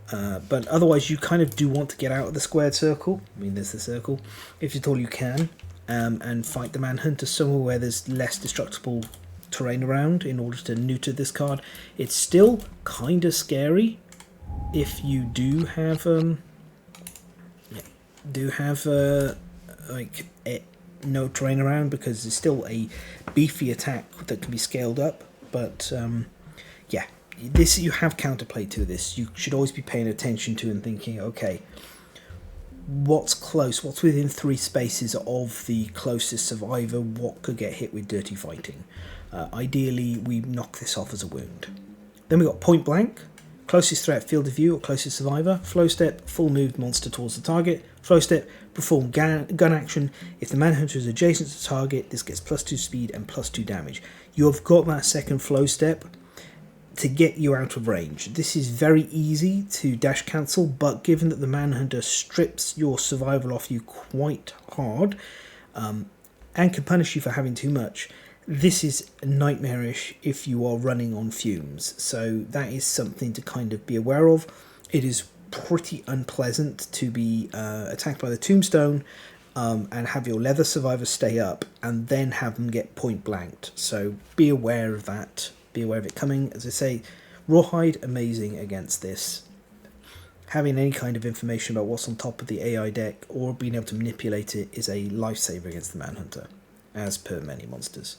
But otherwise you kind of do want to get out of the squared circle. I mean, there's the circle. If at all you can, and fight the Manhunter somewhere where there's less destructible terrain around in order to neuter this card. It's still kind of scary if you do have no terrain around, because there's still a beefy attack that can be scaled up. But yeah, this, you have counterplay to this. You should always be paying attention to and thinking, okay, what's close, what's within 3 spaces of the closest survivor, what could get hit with dirty fighting. Ideally we knock this off as a wound. Then we got point blank, closest threat, field of view, or closest survivor. Flow step, full moved monster towards the target. Flow step, perform gun action. If the Manhunter is adjacent to the target, this gets +2 speed and +2 damage. You have got that second flow step to get you out of range. This is very easy to dash cancel, but given that the Manhunter strips your survival off you quite hard, and can punish you for having too much, this is nightmarish if you are running on fumes. So that is something to kind of be aware of. It is pretty unpleasant to be attacked by the tombstone and have your leather survivor stay up and then have them get point blanked. So be aware of that. Be aware of it coming. As I say, Rawhide, amazing against this. Having any kind of information about what's on top of the AI deck or being able to manipulate it is a lifesaver against the Manhunter, as per many monsters.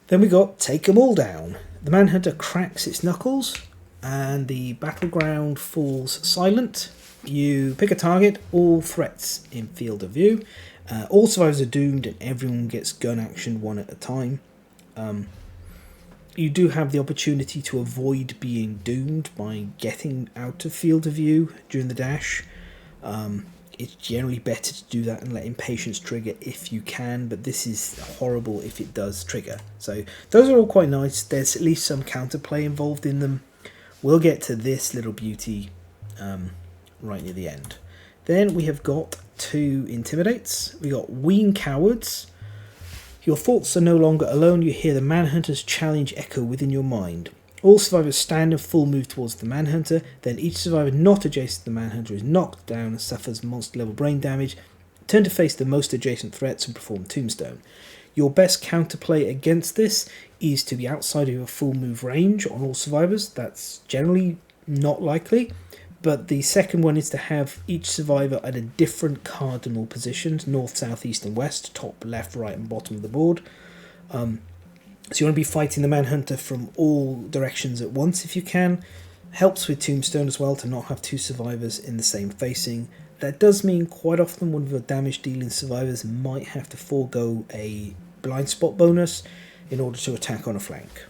Then we got Take 'em all down. The Manhunter cracks its knuckles and the battleground falls silent. You pick a target, all threats in field of view. All survivors are doomed and everyone gets gun action 1 at a time. You do have the opportunity to avoid being doomed by getting out of field of view during the dash. It's generally better to do that and let impatience trigger if you can, but this is horrible if it does trigger. So those are all quite nice. There's at least some counterplay involved in them. We'll get to this little beauty right near the end. Then we have got 2 intimidates. We got Wean Cowards. Your thoughts are no longer alone. You hear the Manhunter's challenge echo within your mind. All survivors stand and full move towards the Manhunter. Then each survivor not adjacent to the Manhunter is knocked down and suffers monster level brain damage. Turn to face the most adjacent threats and perform Tombstone. Your best counterplay against this is to be outside of your full move range on all survivors. That's generally not likely. But the second one is to have each survivor at a different cardinal positions: north, south, east and west, top, left, right and bottom of the board. So you want to be fighting the Manhunter from all directions at once if you can. Helps with Tombstone as well to not have 2 survivors in the same facing. That does mean quite often one of your damage dealing survivors might have to forego a blind spot bonus in order to attack on a flank.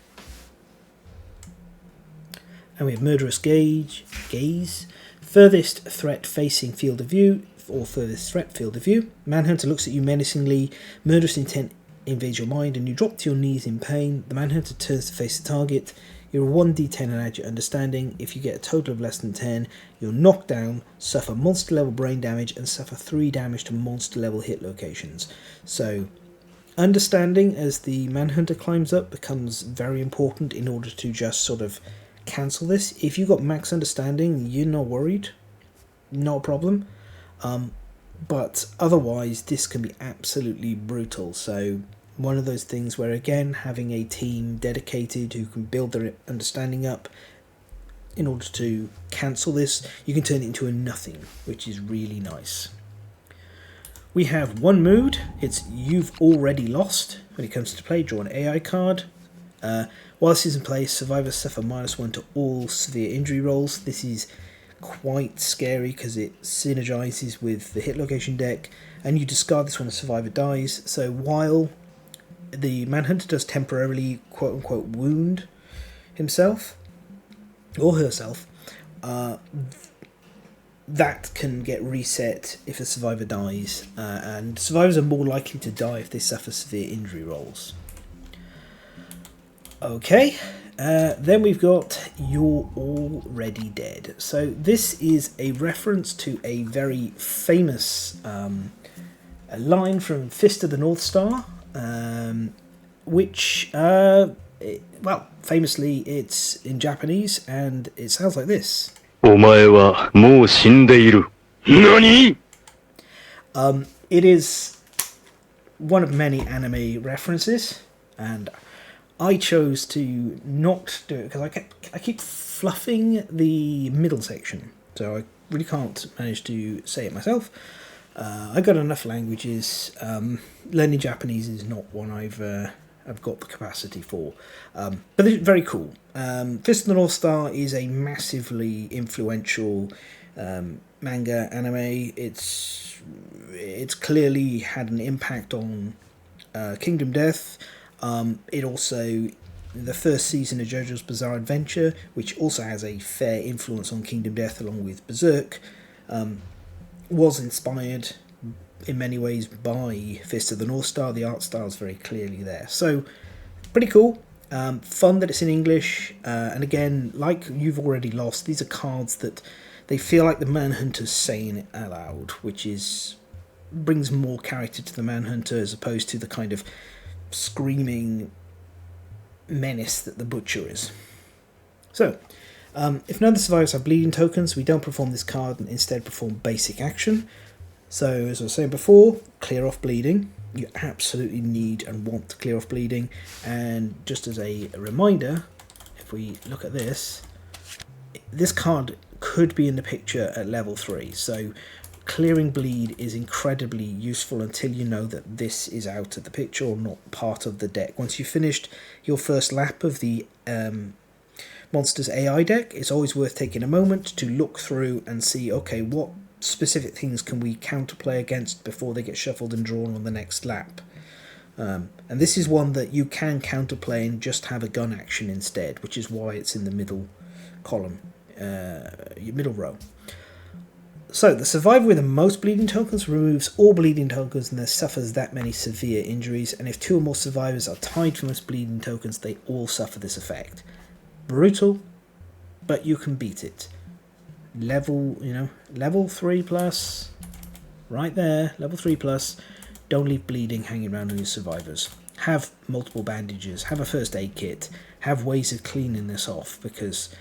And we have Murderous Gaze, furthest threat facing field of view, or furthest threat field of view. Manhunter looks at you menacingly, murderous intent invades your mind and you drop to your knees in pain. The Manhunter turns to face the target. You're 1d10 and add your understanding. If you get a total of less than 10, you're knocked down, suffer monster level brain damage and suffer 3 damage to monster level hit locations. So understanding as the Manhunter climbs up becomes very important in order to just sort of cancel this. If you've got max understanding, you're not worried, not a problem. But otherwise this can be absolutely brutal. So one of those things where, again, having a team dedicated who can build their understanding up in order to cancel this, you can turn it into a nothing, which is really nice. We have one mood. It's You've Already Lost. When it comes to play, draw an AI card. While this is in place, survivors suffer -1 to all severe injury rolls. This is quite scary because it synergizes with the hit location deck, and you discard this when a survivor dies. So while the Manhunter does temporarily quote-unquote wound himself or herself, that can get reset if a survivor dies, and survivors are more likely to die if they suffer severe injury rolls. Okay, then we've got You're Already Dead. So this is a reference to a very famous a line from Fist of the North Star, which, famously it's in Japanese and it sounds like this. お前はもう死んでいる。何? It is one of many anime references, and I chose to not do it because I keep fluffing the middle section, so I really can't manage to say it myself. I got enough languages. Learning Japanese is not one I've got the capacity for, but it's very cool. Fist of the North Star is a massively influential manga anime. It's clearly had an impact on Kingdom Death. It also, the first season of JoJo's Bizarre Adventure, which also has a fair influence on Kingdom Death along with Berserk, was inspired in many ways by Fist of the North Star. The art style is very clearly there. So, pretty cool. Fun that it's in English. And again, like You've Already Lost, these are cards that they feel like the Manhunters saying it aloud, which brings more character to the Manhunter as opposed to the kind of screaming menace that the Butcher is. So, if none of the survivors have bleeding tokens, we don't perform this card and instead perform basic action. So, as I was saying before, clear off bleeding. You absolutely need and want to clear off bleeding. And just as a reminder, if we look at this card could be in the picture at level 3. So, clearing bleed is incredibly useful until you know that this is out of the picture or not part of the deck. Once you've finished your first lap of the Monsters AI deck, it's always worth taking a moment to look through and see, okay, what specific things can we counterplay against before they get shuffled and drawn on the next lap. And this is one that you can counterplay and just have a gun action instead, which is why it's in the middle column, your middle row. So, the survivor with the most bleeding tokens removes all bleeding tokens and then suffers that many severe injuries, and if 2 or more survivors are tied for most bleeding tokens, they all suffer this effect. Brutal, but you can beat it. Level 3 plus, right there, level 3 plus. Don't leave bleeding hanging around on your survivors. Have multiple bandages, have a first aid kit, have ways of cleaning this off, because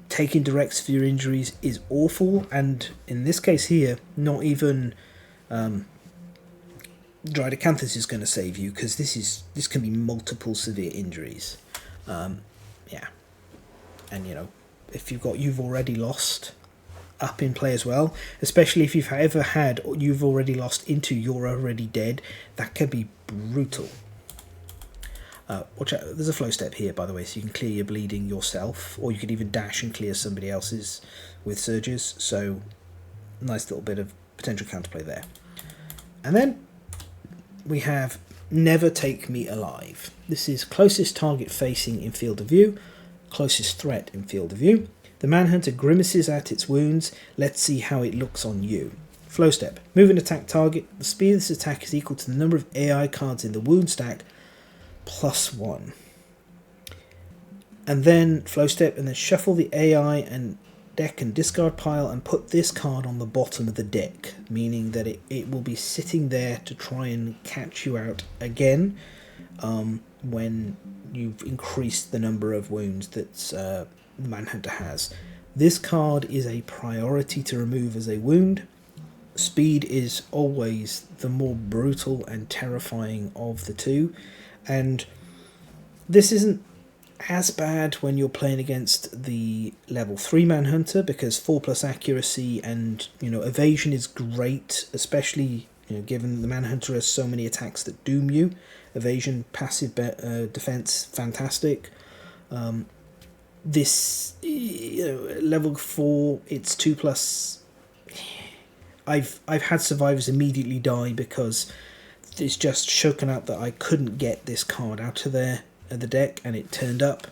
taking direct severe injuries is awful, and in this case here, not even Dried Acanthus is going to save you, because this can be multiple severe injuries. And if you've got You've Already Lost up in play as well, especially if you've ever had You've Already Lost into You're Already Dead, that can be brutal. Watch out, there's a flow step here, by the way, so you can clear your bleeding yourself, or you could even dash and clear somebody else's with surges, so nice little bit of potential counterplay there. And then we have Never Take Me Alive. This is closest target facing in field of view, closest threat in field of view. The Manhunter grimaces at its wounds. Let's see how it looks on you. Flow step. Move and attack target. The speed of this attack is equal to the number of AI cards in the wound stack plus 1. And then flow step, and then shuffle the AI and deck and discard pile and put this card on the bottom of the deck, meaning that it will be sitting there to try and catch you out again when you've increased the number of wounds that the Manhunter has. This card is a priority to remove as a wound. Speed is always the more brutal and terrifying of the two, and this isn't as bad when you're playing against the level 3 Manhunter, because 4+ accuracy and evasion is great, especially given the Manhunter has so many attacks that doom you. Evasion, passive defense, fantastic. This level 4, it's 2+. I've had survivors immediately die because it's just shaken up that I couldn't get this card out of the deck, and it turned up.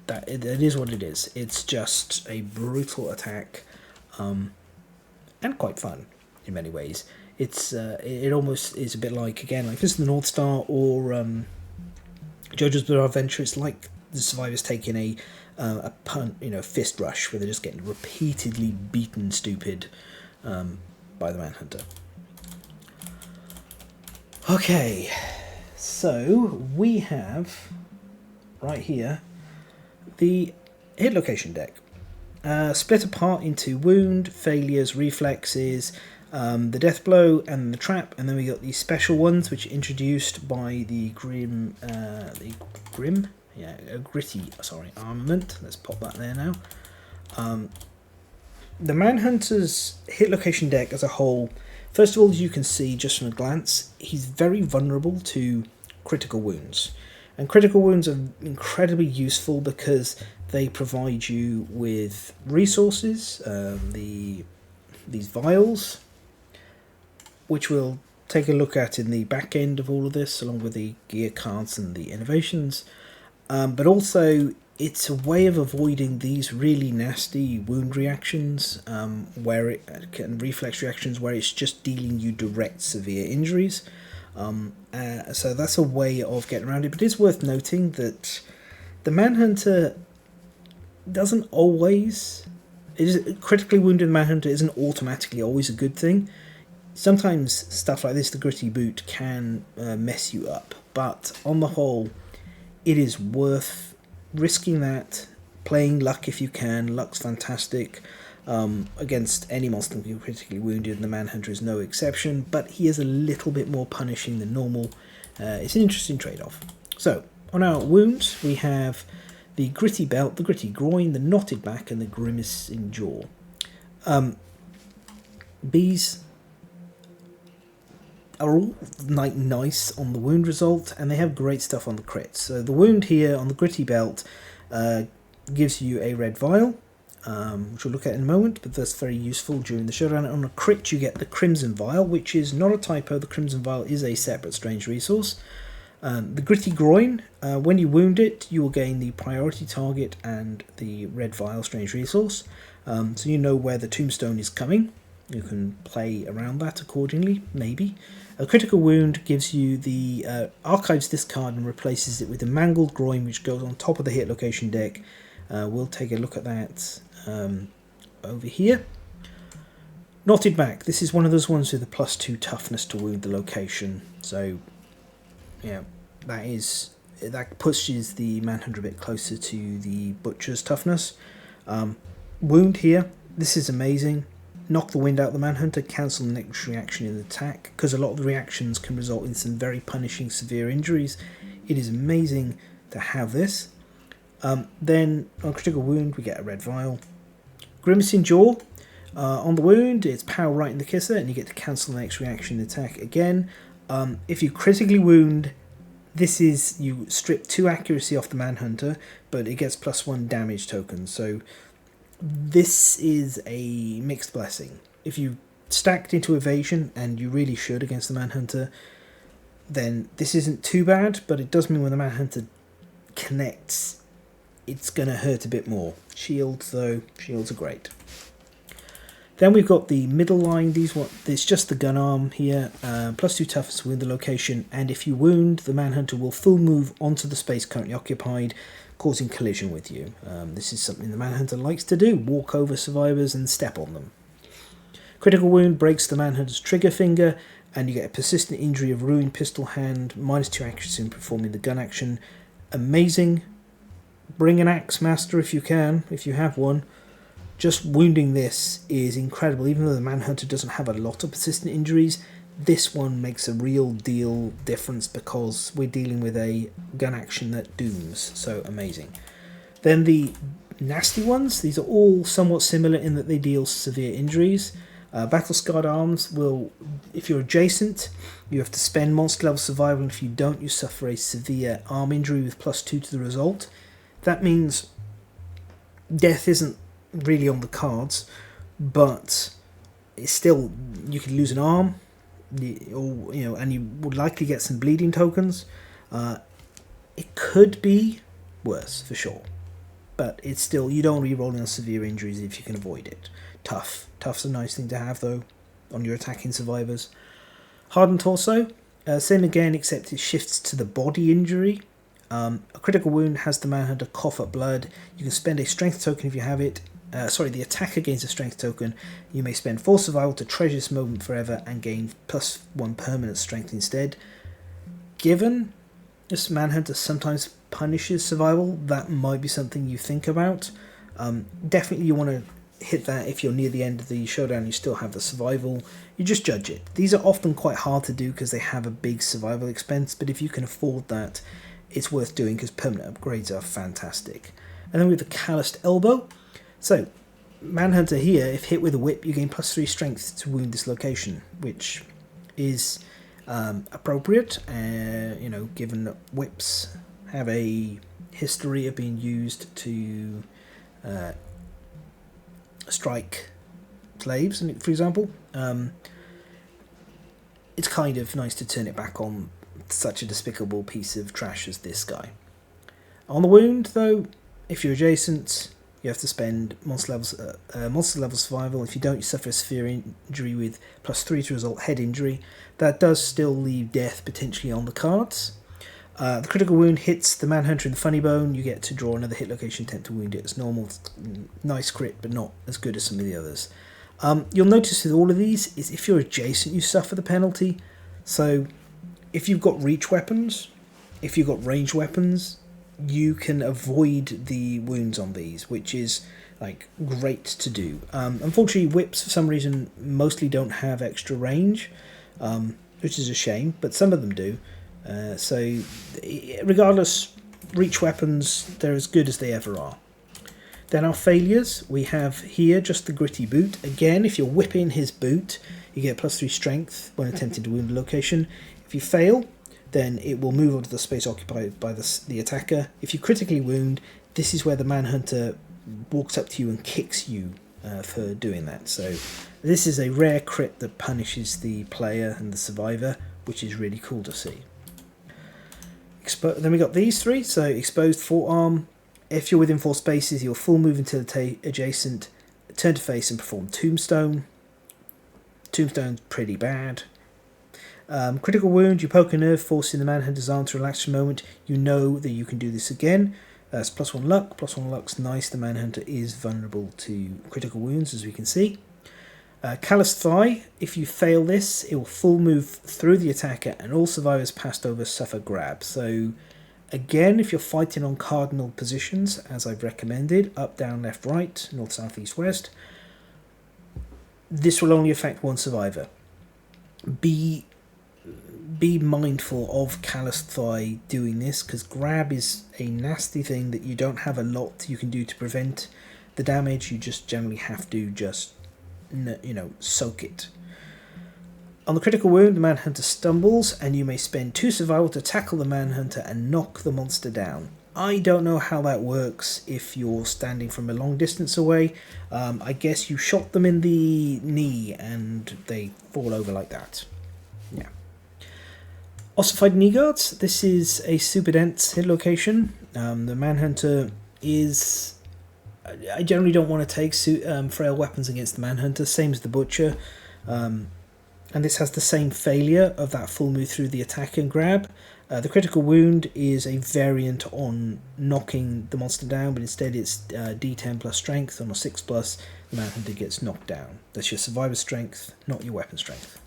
it is what it is. It's just a brutal attack, and quite fun in many ways. It almost is a bit like, again, like Fist of the North Star or JoJo's Bizarre Adventure. It's like the survivors taking a fist rush where they're just getting repeatedly beaten stupid by the Manhunter. Okay, so we have right here the hit location deck, split apart into wound, failures, reflexes, the death blow, and the trap, and then we got these special ones which are introduced by the gritty armament. Let's pop that there now. The Manhunter's hit location deck as a whole, first of all, as you can see just from a glance, he's very vulnerable to critical wounds. And critical wounds are incredibly useful because they provide you with resources, these vials, which we'll take a look at in the back end of all of this, along with the gear cards and the innovations. But also, it's a way of avoiding these really nasty wound reactions, and reflex reactions, where it's just dealing you direct severe injuries. So that's a way of getting around it. But it's worth noting that the Manhunter doesn't always... critically wounded Manhunter isn't automatically always a good thing. Sometimes stuff like this, the gritty boot, can mess you up. But on the whole, it is worth risking that, playing luck if you can. Luck's fantastic against any monster that can be critically wounded, and the Manhunter is no exception, but he is a little bit more punishing than normal. It's an interesting trade-off. So, on our wounds, we have the gritty belt, the gritty groin, the knotted back, and the grimacing jaw. These are all nice on the wound result, and they have great stuff on the crits. So the wound here on the gritty belt gives you a red vial, which we'll look at in a moment, but that's very useful during the showdown. On a crit you get the crimson vial, which is not a typo. The crimson vial is a separate strange resource. The gritty groin, when you wound it, you will gain the priority target and the red vial strange resource, so you know where the tombstone is coming. You can play around that accordingly, maybe. A critical wound gives you the archives this card and replaces it with a mangled groin, which goes on top of the hit location deck. We'll take a look at that over here. Knotted back. This is one of those ones with a +2 toughness to wound the location. So, yeah, that pushes the Manhunter a bit closer to the Butcher's toughness. Wound here. This is amazing. Knock the wind out of the Manhunter, cancel the next reaction in the attack, because a lot of the reactions can result in some very punishing severe injuries. It is amazing to have this. Then on critical wound we get a red vial. Grimacing jaw. On the wound it's power right in the kisser, and you get to cancel the next reaction in the attack again. If you critically wound, this is, you strip 2 accuracy off the Manhunter, but it gets +1 damage tokens. So this is a mixed blessing. If you stacked into evasion, and you really should against the Manhunter, then this isn't too bad, but it does mean when the Manhunter connects, it's going to hurt a bit more. Shields, though, shields are great. Then we've got the middle line. It's just the gun arm here, +2 toughness to wound the location, and if you wound, the Manhunter will full move onto the space currently occupied, causing collision with you. This is something the Manhunter likes to do, walk over survivors and step on them. Critical wound breaks the Manhunter's trigger finger, and you get a persistent injury of ruined pistol hand, -2 accuracy in performing the gun action. Amazing. Bring an axe master if you can, if you have one. Just wounding this is incredible. Even though the Manhunter doesn't have a lot of persistent injuries, this one makes a real deal difference because we're dealing with a gun action that dooms. So amazing. Then the nasty ones, these are all somewhat similar in that they deal severe injuries. Battle Scarred Arms will, if you're adjacent, you have to spend monster level survival, and if you don't, you suffer a severe arm injury with +2 to the result. That means death isn't really on the cards, but it's still, you could lose an arm, or and you would likely get some bleeding tokens. It could be worse for sure. but it's still, you don't re-roll on severe injuries if you can avoid it. Tough's a nice thing to have though on your attacking survivors. Hardened torso, same again, except it shifts to the body injury. A critical wound has the Manhunter cough up blood. You can spend a strength token if you have it. The attacker gains a strength token. You may spend 4 survival to treasure this moment forever and gain +1 permanent strength instead. Given this Manhunter sometimes punishes survival, that might be something you think about. Definitely you want to hit that if you're near the end of the showdown, you still have the survival. You just judge it. These are often quite hard to do because they have a big survival expense, but if you can afford that, it's worth doing because permanent upgrades are fantastic. And then with the calloused elbow. So, Manhunter here, if hit with a whip, you gain +3 strength to wound dislocation, which is appropriate, given that whips have a history of being used to strike slaves, for example. It's kind of nice to turn it back on such a despicable piece of trash as this guy. On the wound, though, if you're adjacent, you have to spend monster level survival. If you don't, you suffer a severe injury with +3 to result head injury. That does still leave death potentially on the cards. The critical wound hits the Manhunter in the funny bone. You get to draw another hit location attempt to wound it as normal. Nice crit, but not as good as some of the others. You'll notice with all of these is if you're adjacent, you suffer the penalty. So if you've got reach weapons, if you've got range weapons, you can avoid the wounds on these, which is like great to do. Unfortunately, whips for some reason mostly don't have extra range, which is a shame, but some of them do. So regardless, reach weapons, they're as good as they ever are. Then our failures, we have here just the gritty boot. Again, if you're whipping his boot, you get +3 strength when attempting to wound a location. If you fail, then it will move onto the space occupied by the attacker. If you critically wound, this is where the Manhunter walks up to you and kicks you for doing that. So this is a rare crit that punishes the player and the survivor, which is really cool to see. Then we got these 3. So exposed forearm. If you're within 4 spaces, you'll full move until adjacent, turn to face and perform Tombstone. Tombstone's pretty bad. Critical wound, you poke a nerve, forcing the Manhunter's arm to relax for a moment. You know that you can do this again. That's +1 luck. +1 luck's nice. The Manhunter is vulnerable to critical wounds, as we can see. Calloused thigh, if you fail this, it will full move through the attacker and all survivors passed over suffer grab. So again, if you're fighting on cardinal positions, as I've recommended, up, down, left, right, north, south, east, west, this will only affect one survivor. Be mindful of calloused thigh doing this, because grab is a nasty thing that you don't have a lot you can do to prevent the damage. You just generally have to just, soak it. On the critical wound, the Manhunter stumbles, and you may spend 2 survival to tackle the Manhunter and knock the monster down. I don't know how that works if you're standing from a long distance away. I guess you shot them in the knee and they fall over like that. Yeah. Ossified knee guards. This is a super dense hit location. The Manhunter is... I generally don't want to take frail weapons against the Manhunter, same as the Butcher. And this has the same failure of that full move through the attack and grab. The critical wound is a variant on knocking the monster down, but instead it's D10 plus strength. On a 6 plus, the Manhunter gets knocked down. That's your survivor strength, not your weapon strength.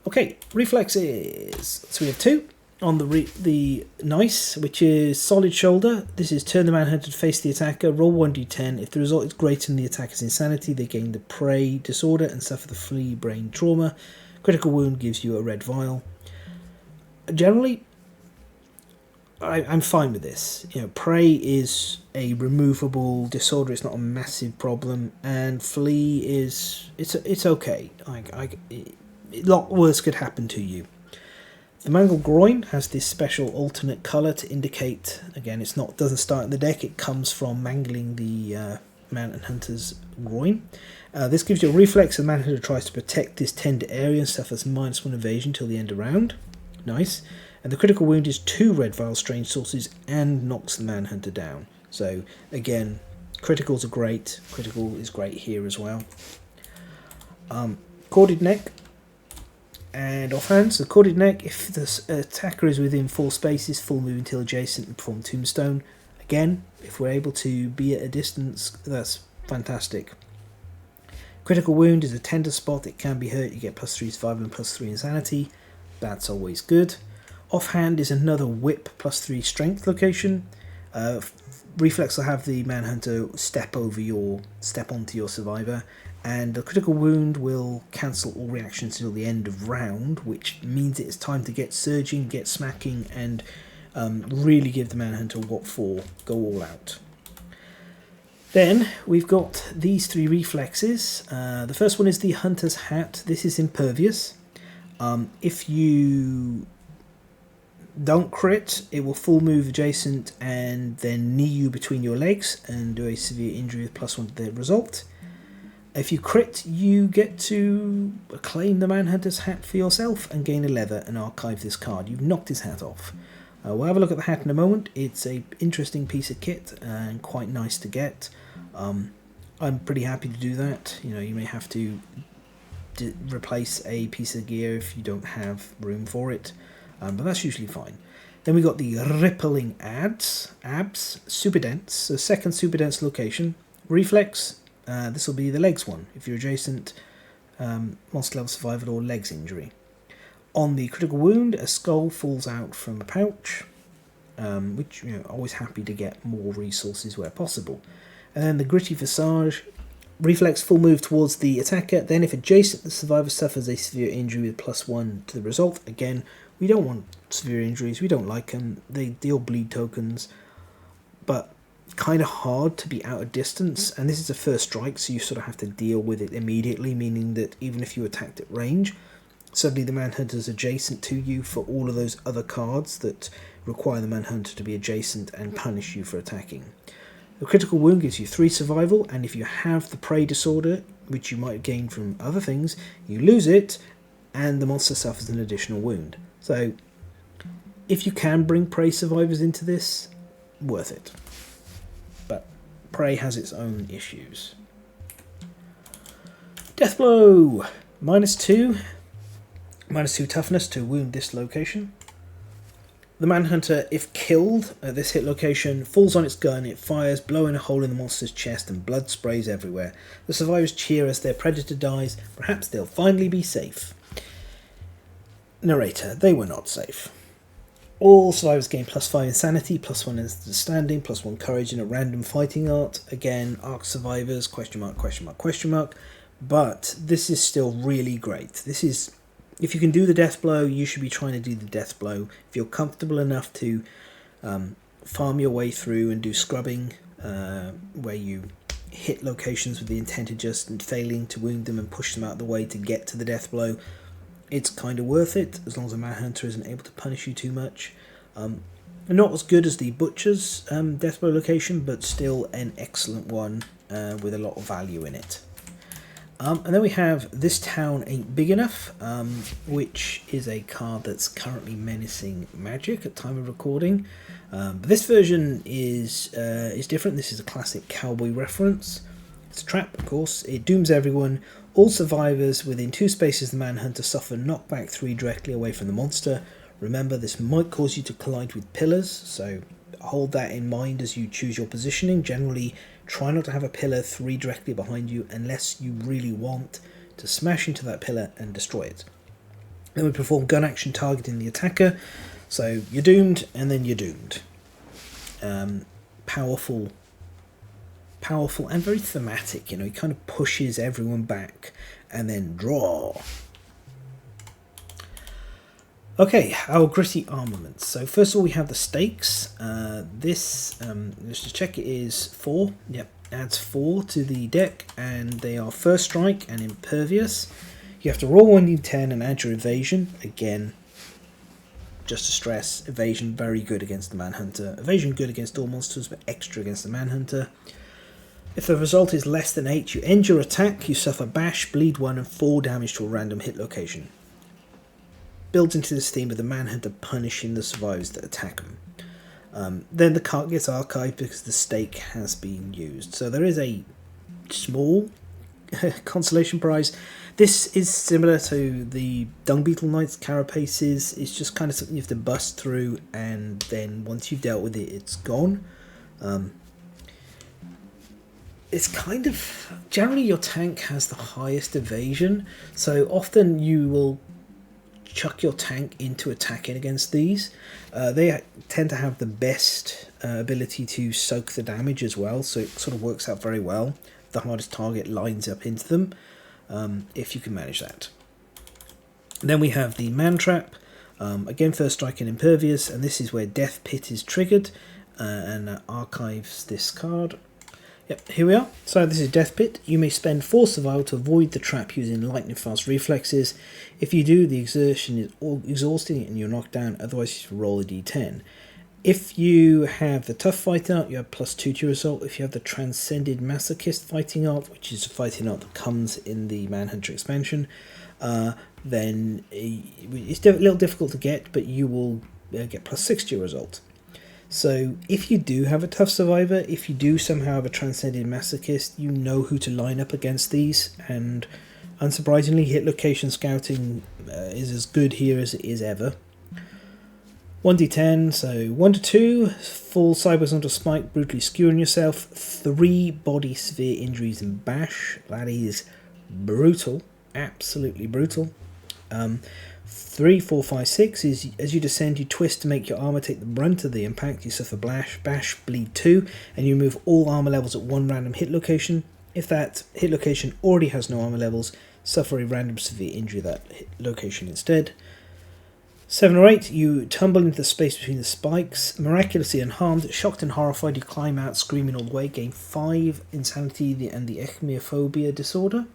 Okay, reflexes. So we have 2 on the nice, which is solid shoulder. This is turn the Manhunter to face the attacker, roll 1d10. If the result is greater than the attacker's insanity, they gain the prey disorder and suffer the flea brain trauma. Critical wound gives you a red vial. Generally, I'm fine with this. Prey is a removable disorder. It's not a massive problem, and flea is it's okay. A lot worse could happen to you. The mangled groin has this special alternate colour to indicate, again, doesn't start in the deck, it comes from mangling the Manhunter's groin. This gives you a reflex, and the Manhunter tries to protect this tender area and suffers -1 evasion till the end of round. Nice. And the critical wound is 2 red vial strange sources and knocks the Manhunter down. So again, criticals are great. Critical is great here as well. Corded neck and offhand. So corded neck, if the attacker is within 4 spaces, full move until adjacent and perform tombstone. Again, if we're able to be at a distance, that's fantastic. Critical wound is a tender spot. It can be hurt. You get +3 survival and +3 insanity. That's always good. Offhand is another whip +3 strength location. Reflex will have the Manhunter step onto your survivor, and the critical wound will cancel all reactions until the end of round, which means it's time to get surging, get smacking, and really give the Manhunter what for. Go all out. Then we've got these 3 reflexes. The first one is the Hunter's Hat. This is impervious. If you don't crit, it will full move adjacent and then knee you between your legs and do a severe injury with +1 to the result. If you crit, you get to claim the Manhunter's Hat for yourself and gain a leather and archive this card. You've knocked his hat off. We'll have a look at the hat in a moment. It's an interesting piece of kit and quite nice to get. I'm pretty happy to do that. You know, you may have to replace a piece of gear if you don't have room for it. But that's usually fine. Then we got the rippling abs, super dense, so second super dense location. Reflex, this will be the legs one, if you're adjacent, monster level survival or legs injury. On the critical wound, a skull falls out from a pouch, which, you know, always happy to get more resources where possible. And then the gritty visage, reflex full move towards the attacker, then if adjacent, the survivor suffers a severe injury with +1 to the result. Again, we don't want severe injuries, we don't like them, they deal bleed tokens, but kind of hard to be out of distance, and this is a first strike, so you sort of have to deal with it immediately, meaning that even if you attacked at range, suddenly the Manhunter's adjacent to you for all of those other cards that require the Manhunter to be adjacent and punish you for attacking. The critical wound gives you 3 survival, and if you have the prey disorder, which you might have gained from other things, you lose it, and the monster suffers an additional wound. So, if you can bring prey survivors into this, worth it. But prey has its own issues. Deathblow! -2. -2 toughness to wound dislocation. The Manhunter, if killed at this hit location, falls on its gun, it fires, blowing a hole in the monster's chest and blood sprays everywhere. The survivors cheer as their predator dies. Perhaps they'll finally be safe. Narrator, they were not safe. All survivors gain +5 insanity, +1 understanding, +1 courage and a random fighting art. Again, arc survivors, question mark, question mark, question mark. But this is still really great. This is, if you can do the death blow, you should be trying to do the death blow. If you're comfortable enough to farm your way through and do scrubbing, where you hit locations with the intent of just failing to wound them and push them out of the way to get to the death blow, it's kind of worth it, as long as a Manhunter isn't able to punish you too much. Not as good as the Butcher's death blow location, but still an excellent one with a lot of value in it. And then we have This Town Ain't Big Enough, which is a card that's currently menacing Magic at time of recording. But this version is different. This is a classic cowboy reference. It's a trap, of course. It dooms everyone. All survivors within 2 spaces of the Manhunter suffer knockback 3 directly away from the monster. Remember, this might cause you to collide with pillars, so hold that in mind as you choose your positioning. Generally, try not to have a pillar 3 directly behind you unless you really want to smash into that pillar and destroy it. Then we perform gun action targeting the attacker. So you're doomed, and then you're doomed. Powerful and very thematic, you know, he kind of pushes everyone back and then draw. Okay, our gritty armaments. So first of all we have the stakes. This, let's just check, it is 4. Yep, adds 4 to the deck, and they are first strike and impervious. You have to roll 1d10 and add your evasion. Again, just to stress, evasion very good against the Manhunter. Evasion good against all monsters, but extra against the Manhunter. If the result is less than 8, you end your attack, you suffer bash, bleed 1 and 4 damage to a random hit location. Builds into this theme of the Manhunter punishing the survivors that attack him. Then the card gets archived because the stake has been used. So there is a small consolation prize. This is similar to the Dung Beetle Knight's carapaces. It's just kind of something you have to bust through, and then once you've dealt with it, it's gone. It's kind of... Generally, your tank has the highest evasion, so often you will chuck your tank into attacking against these. They tend to have the best ability to soak the damage as well, so it sort of works out very well. The hardest target lines up into them, if you can manage that. Then we have the Man Trap. Again, first strike and impervious, and this is where Death Pit is triggered, and archives this card. Yep, here we are. So this is Death Pit. You may spend 4 survival to avoid the trap using lightning fast reflexes. If you do, the exertion is exhausting and you're knocked down, otherwise you roll a d10. If you have the Tough Fighting Art, you have +2 to your result. If you have the Transcended Masochist Fighting Art, which is a fighting art that comes in the Manhunter expansion, then it's a little difficult to get, but you will get +6 to your result. So if you do have a Tough Survivor, if you do somehow have a Transcended Masochist, you know who to line up against these, and unsurprisingly, hit location scouting is as good here as it is ever. 1d10, so 1 to 2, full horizontal spike, brutally skewering yourself, 3 body severe injuries and bash. That is brutal, absolutely brutal. 3, 4, 5, 6 is as you descend, you twist to make your armor take the brunt of the impact. You suffer bash, bleed 2, and you remove all armor levels at 1 random hit location. If that hit location already has no armor levels, suffer a random severe injury at that hit location instead. 7 or 8, you tumble into the space between the spikes, miraculously unharmed, shocked and horrified, you climb out screaming all the way, gain 5 insanity and the echinophobia disorder.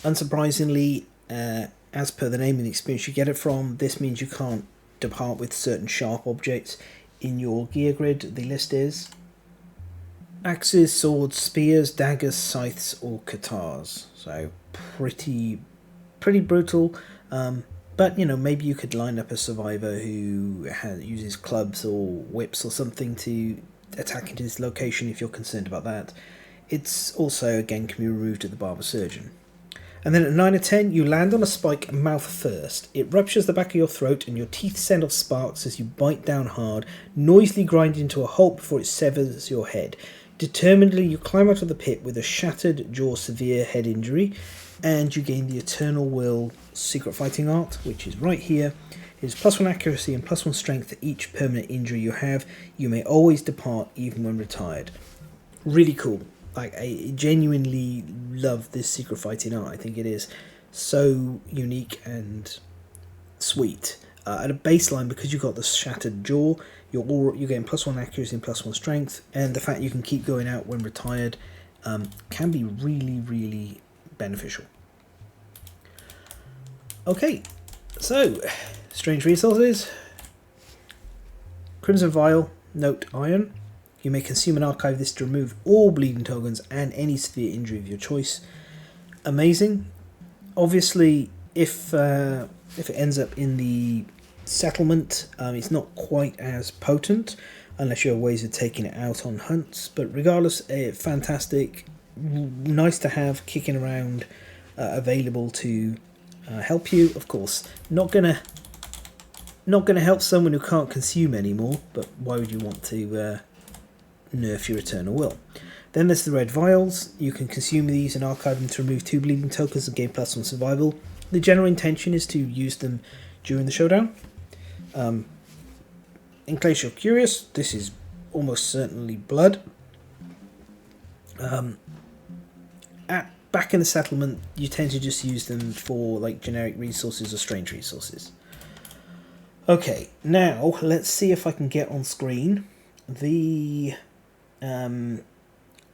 Unsurprisingly, as per the name and the experience you get it from, this means you can't depart with certain sharp objects in your gear grid. The list is axes, swords, spears, daggers, scythes, or katars. So pretty brutal. But you know, maybe you could line up a survivor who uses clubs or whips or something to attack into this location if you're concerned about that. It's also again can be removed at the Barber Surgeon. And then at 9 or 10, you land on a spike mouth first. It ruptures the back of your throat and your teeth send off sparks as you bite down hard, noisily grinding to a halt before it severs your head. Determinedly, you climb out of the pit with a shattered jaw, severe head injury, and you gain the Eternal Will Secret Fighting Art, which is right here. It is +1 accuracy and +1 strength for each permanent injury you have. You may always depart, even when retired. Really cool. Like, I genuinely love this Secret Fighting Art. I think it is so unique and sweet. At a baseline, because you've got the shattered jaw, you're getting +1 accuracy and +1 strength, and the fact you can keep going out when retired can be really beneficial. Okay, so strange resources. Crimson Vial, note iron. You may consume and archive this to remove all bleeding tokens and any severe injury of your choice. Amazing. Obviously, if it ends up in the settlement, it's not quite as potent unless you have ways of taking it out on hunts. But regardless, fantastic, nice to have kicking around, available to help you. Of course, not gonna help someone who can't consume anymore. But why would you want to nerf your Eternal Will? Then there's the red vials. You can consume these and archive them to remove 2 bleeding tokens and gain +1 survival. The general intention is to use them during the showdown. In case you're curious, this is almost certainly blood. Back in the settlement, you tend to just use them for like generic resources or strange resources. Okay, now let's see if I can get on screen the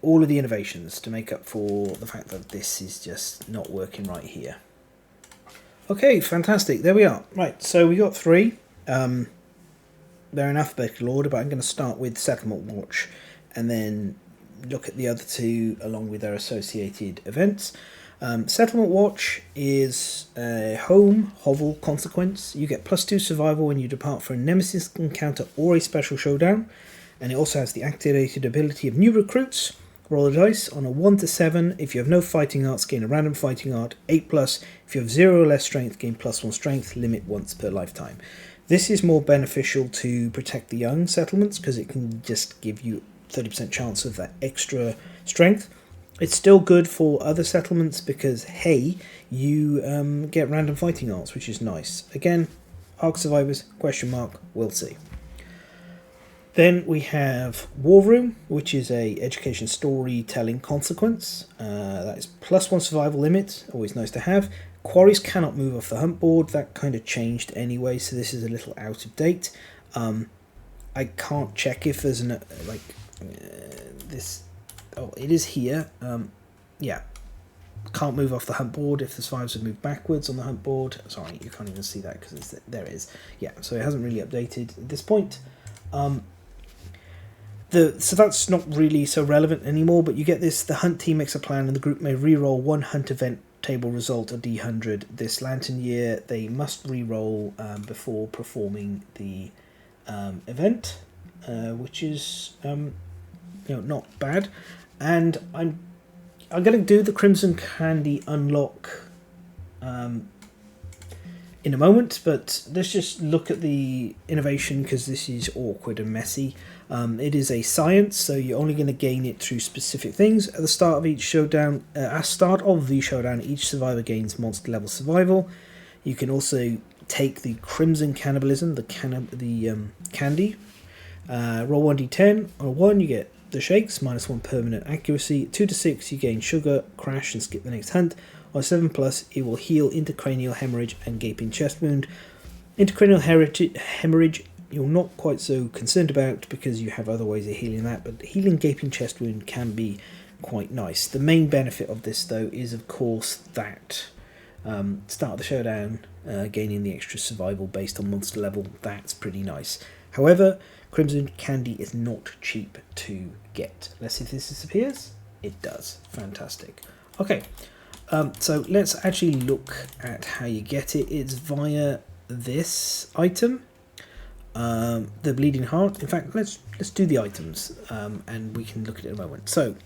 all of the innovations to make up for the fact that this is just not working right here. Okay, fantastic. There we are. Right, so we got 3. They're in alphabetical order, but I'm going to start with Settlement Watch and then look at the other 2 along with their associated events. Settlement Watch is a home hovel consequence. You get +2 survival when you depart for a nemesis encounter or a special showdown. And it also has the activated ability of new recruits. Roll a dice on a 1 to 7. If you have no fighting arts, gain a random fighting art. 8 plus. If you have 0 or less strength, gain +1 strength. Limit once per lifetime. This is more beneficial to protect the young settlements because it can just give you 30% chance of that extra strength. It's still good for other settlements because, hey, you get random fighting arts, which is nice. Again, Ark Survivors, question mark, we'll see. Then we have War Room, which is a education storytelling consequence. That is +1 survival limit, always nice to have. Quarries cannot move off the hunt board. That kind of changed anyway, so this is a little out of date. I can't check if there's an this. Oh, it is here. Yeah, can't move off the hunt board if the survivors have moved backwards on the hunt board. Sorry, you can't even see that because there it is. Yeah, so it hasn't really updated at this point. So that's not really so relevant anymore, but you get this: the hunt team makes a plan and the group may re-roll one hunt event table result, a D100. This lantern year, they must re-roll before performing the event, which is not bad. And I'm going to do the Crimson Candy unlock in a moment, but let's just look at the innovation because this is awkward and messy. It is a science, so you're only going to gain it through specific things. At the start of each showdown, each survivor gains monster level survival. You can also take the Crimson Cannibalism, the candy. Roll 1d10. On a 1, you get the shakes, -1 permanent accuracy. 2 to 6, you gain sugar, crash, and skip the next hunt. On 7 plus, it will heal intracranial hemorrhage and gaping chest wound. Intracranial hemorrhage, you're not quite so concerned about because you have other ways of healing that, but healing gaping chest wound can be quite nice. The main benefit of this, though, is of course that start of the showdown, gaining the extra survival based on monster level. That's pretty nice. However, Crimson Candy is not cheap to get. Let's see if this disappears. It does. Fantastic. Okay, so let's actually look at how you get it. It's via this item, the Bleeding Heart. In fact, let's do the items, and we can look at it in a moment. So,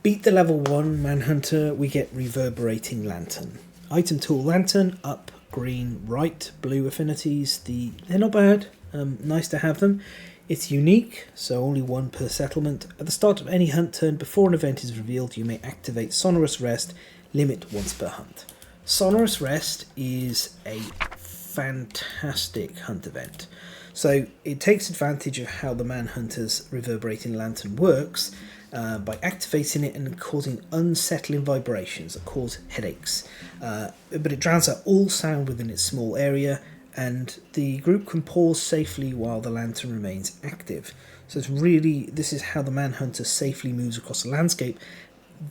beat the level 1 Manhunter, we get Reverberating Lantern. Item tool Lantern, up, green, right, blue affinities. They're not bad. Nice to have them. It's unique, so only 1 per settlement. At the start of any hunt turn, before an event is revealed, you may activate Sonorous Rest, limit once per hunt. Sonorous Rest is a fantastic hunt event. So it takes advantage of how the Manhunter's Reverberating Lantern works by activating it and causing unsettling vibrations that cause headaches. But it drowns out all sound within its small area, and the group can pause safely while the lantern remains active. So this is how the Manhunter safely moves across the landscape.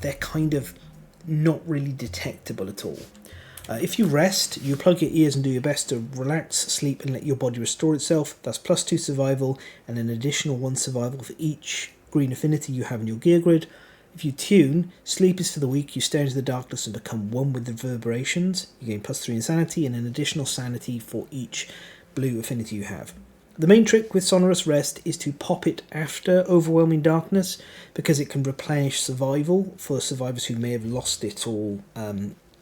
They're kind of not really detectable at all. If you rest, you plug your ears and do your best to relax, sleep, and let your body restore itself. That's +2 survival and an additional 1 survival for each green affinity you have in your gear grid. If you tune, sleep is for the weak. You stare into the darkness and become one with the reverberations. You gain +3 insanity and an additional sanity for each blue affinity you have. The main trick with Sonorous Rest is to pop it after Overwhelming Darkness because it can replenish survival for survivors who may have lost it all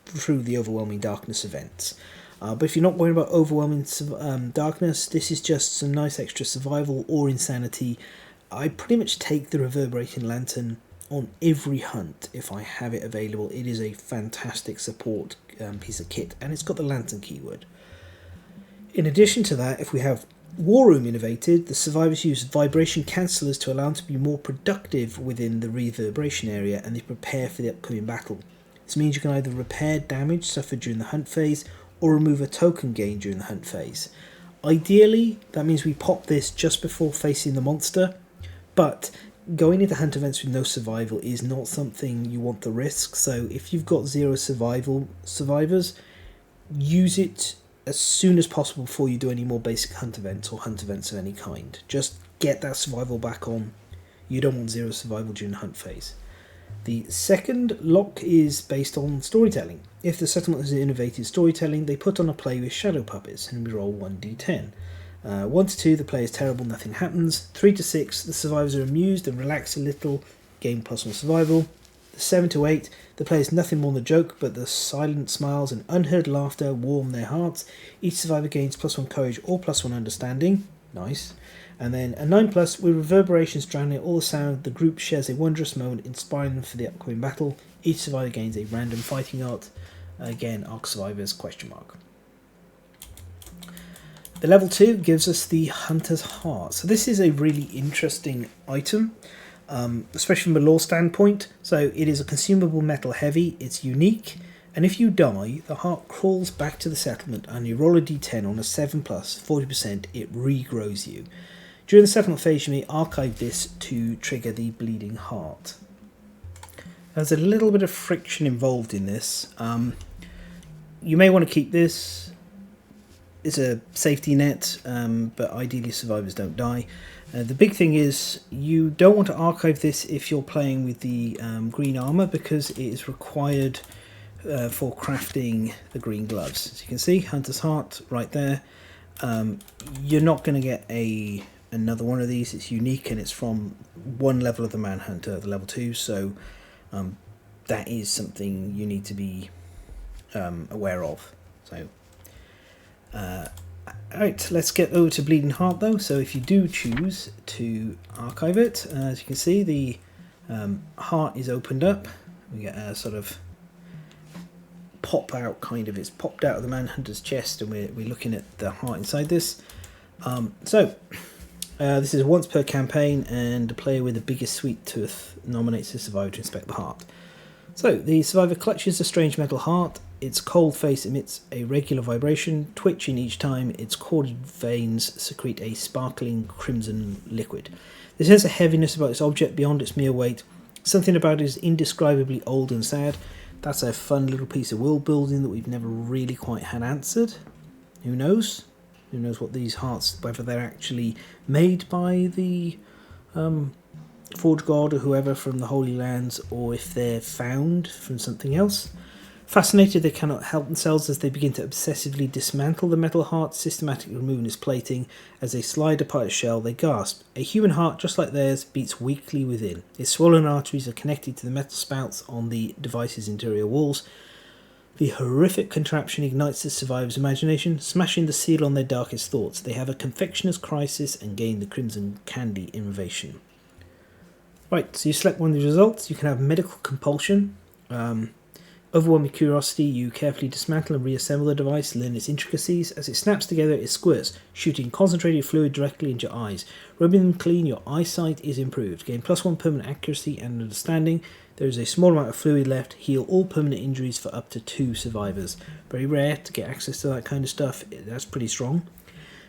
through the Overwhelming Darkness events. But if you're not worried about Overwhelming Darkness, this is just some nice extra survival or insanity. I pretty much take the Reverberating Lantern on every hunt if I have it available. It is a fantastic support piece of kit, and it's got the lantern keyword. In addition to that, if we have War Room innovated, the survivors use vibration cancellers to allow them to be more productive within the reverberation area, and they prepare for the upcoming battle. This means you can either repair damage suffered during the hunt phase or remove a token gain during the hunt phase. Ideally, that means we pop this just before facing the monster, but going into hunt events with no survival is not something you want to risk. So if you've got 0 survivors, use it as soon as possible before you do any more basic hunt events or hunt events of any kind. Just get that survival back on. You don't want 0 survival during the hunt phase. The second lock is based on storytelling. If the settlement has innovated storytelling, they put on a play with shadow puppets and we roll 1d10. 1 to 2, the player is terrible, nothing happens. 3 to 6, the survivors are amused and relax a little, gain +1 survival. 7 to 8, the player is nothing more than a joke, but the silent smiles and unheard laughter warm their hearts. Each survivor gains +1 courage or +1 understanding. Nice. And then a 9+, with reverberations drowning all the sound, the group shares a wondrous moment, inspiring them for the upcoming battle. Each survivor gains a random fighting art. Again, Ark Survivors, ? The level 2 gives us the Hunter's Heart. So this is a really interesting item, especially from a lore standpoint. So it is a consumable metal heavy, it's unique, and if you die, the heart crawls back to the settlement and you roll a d10 on a 7+, 40%, it regrows you. During the settlement phase, you may archive this to trigger the bleeding heart. There's a little bit of friction involved in this. You may want to keep this. It's a safety net, but ideally survivors don't die. The big thing is you don't want to archive this if you're playing with the green armour, because it is required for crafting the green gloves. As you can see, Hunter's Heart right there. You're not going to get another one of these. It's unique and it's from one level of the Manhunter, the level 2, so that is something you need to be aware of. So alright, let's get over to Bleeding Heart though. So if you do choose to archive it, as you can see, the heart is opened up. We get a sort of pop out kind of, it's popped out of the Manhunter's chest, and we're looking at the heart inside this. This is once per campaign, and the player with the biggest sweet tooth nominates the survivor to inspect the heart. So the survivor clutches a strange metal heart. Its cold face emits a regular vibration, twitching each time its corded veins secrete a sparkling crimson liquid. This has a heaviness about its object beyond its mere weight. Something about it is indescribably old and sad. That's a fun little piece of world building that we've never really quite had answered. Who knows? Who knows what these hearts, whether they're actually made by the Forge God or whoever from the Holy Lands, or if they're found from something else. Fascinated, they cannot help themselves as they begin to obsessively dismantle the metal heart, systematically removing its plating. As they slide apart its shell, they gasp. A human heart, just like theirs, beats weakly within. Its swollen arteries are connected to the metal spouts on the device's interior walls. The horrific contraption ignites the survivor's imagination, smashing the seal on their darkest thoughts. They have a confectioner's crisis and gain the Crimson Candy innovation. Right, so you select one of the results. You can have medical compulsion. Overwhelming curiosity, you carefully dismantle and reassemble the device, learn its intricacies. As it snaps together, it squirts, shooting concentrated fluid directly into your eyes. Rubbing them clean, your eyesight is improved. Gain +1 permanent accuracy and understanding. There is a small amount of fluid left. Heal all permanent injuries for up to 2 survivors. Very rare to get access to that kind of stuff. That's pretty strong.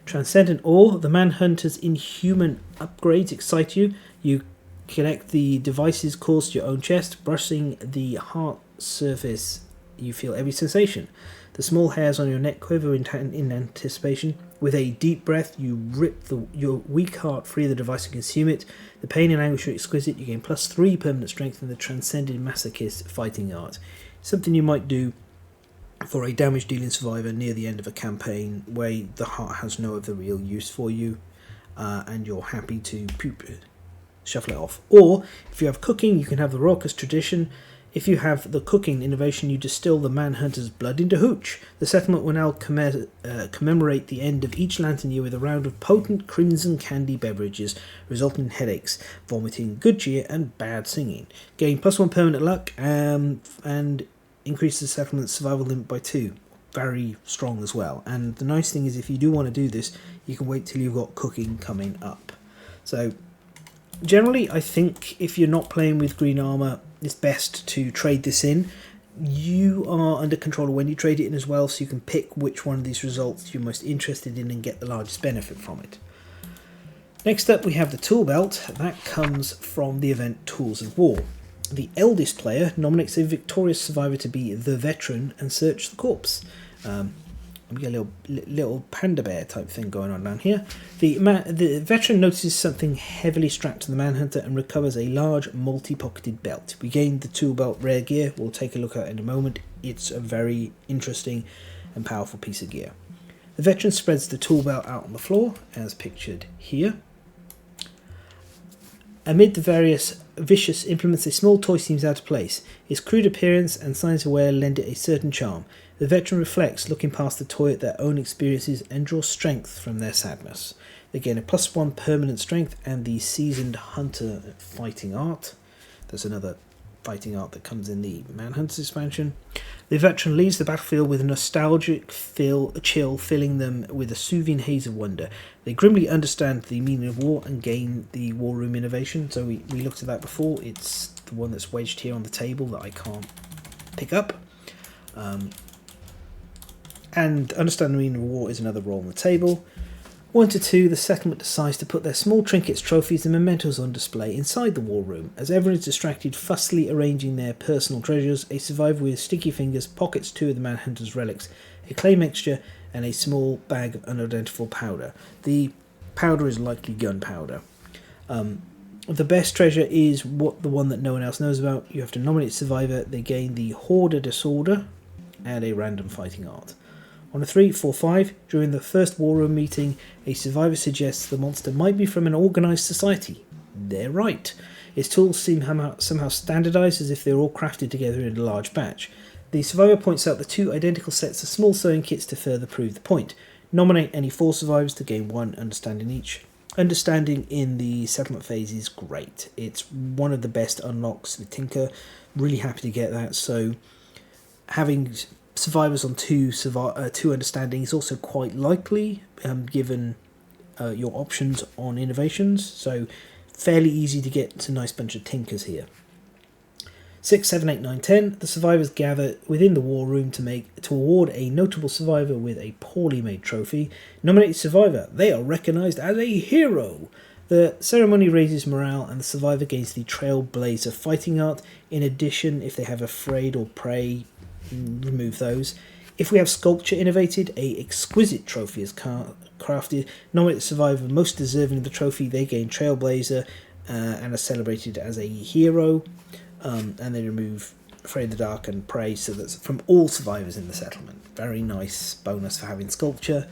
Transcendent Awe. The Manhunter's inhuman upgrades excite you. You connect the device's cores to your own chest, brushing the heart surface. You feel every sensation. The small hairs on your neck quiver in anticipation. With a deep breath, you rip your weak heart free of the device and consume it. The pain and anguish are exquisite. You gain +3 permanent strength in the Transcended Masochist fighting art. Something you might do for a damage-dealing survivor near the end of a campaign where the heart has no other real use for you, and you're happy to shuffle it off. Or, if you have cooking, you can have the raucous tradition. If you have the cooking innovation, you distill the Manhunter's blood into hooch. The settlement will now commemorate the end of each lantern year with a round of potent crimson candy beverages, resulting in headaches, vomiting, good cheer, and bad singing. Gain +1 permanent luck, and increase the settlement's survival limit by 2. Very strong as well. And the nice thing is, if you do want to do this, you can wait till you've got cooking coming up. So, generally, I think if you're not playing with green armour, it's best to trade this in. You are under control of when you trade it in as well, so you can pick which one of these results you're most interested in and get the largest benefit from it. Next up, we have the tool belt. That comes from the event Tools of War. The eldest player nominates a victorious survivor to be the veteran and search the corpse. We get a little panda bear type thing going on down here. The veteran notices something heavily strapped to the Manhunter and recovers a large multi-pocketed belt. We gain the tool belt rare gear. We'll take a look at it in a moment. It's a very interesting and powerful piece of gear. The veteran spreads the tool belt out on the floor, as pictured here. Amid the various vicious implements, a small toy seems out of place. Its crude appearance and signs of wear lend it a certain charm. The veteran reflects, looking past the toy at their own experiences, and draws strength from their sadness. They gain a +1 permanent strength and the Seasoned Hunter fighting art. There's another fighting art that comes in the Manhunters expansion. The veteran leaves the battlefield with a nostalgic chill, filling them with a soothing haze of wonder. They grimly understand the meaning of war and gain the war room innovation. So we looked at that before. It's the one that's wedged here on the table that I can't pick up. And understand the meaning of war is another roll on the table. 1 to 2, the settlement decides to put their small trinkets, trophies and mementos on display inside the war room. As everyone is distracted, fussily arranging their personal treasures, a survivor with sticky fingers pockets 2 of the Manhunter's relics, a clay mixture and a small bag of unidentifiable powder. The powder is likely gunpowder. The best treasure is the one that no one else knows about. You have to nominate survivor. They gain the Hoarder Disorder and a random fighting art. On a 3, 4, 5, during the first war room meeting, a survivor suggests the monster might be from an organised society. They're right. Its tools seem somehow standardised, as if they're all crafted together in a large batch. The survivor points out the 2 identical sets of small sewing kits to further prove the point. Nominate any 4 survivors to gain 1 understanding each. Understanding in the settlement phase is great. It's one of the best unlocks with Tinker. Really happy to get that. So having survivors on 2 understanding is also quite likely, given your options on innovations. So fairly easy to get a nice bunch of Tinkers here. 6, 7, 8, 9, 10. The survivors gather within the war room to award a notable survivor with a poorly made trophy. Nominate survivor. They are recognised as a hero. The ceremony raises morale and the survivor gains the Trailblazer fighting art. In addition, if they have Afraid or Prey, remove those. If we have sculpture innovated, a exquisite trophy is crafted. Nominate the survivor most deserving of the trophy. They gain Trailblazer and are celebrated as a hero. And they remove Afraid of the Dark and Prey, so that's from all survivors in the settlement. Very nice bonus for having sculpture.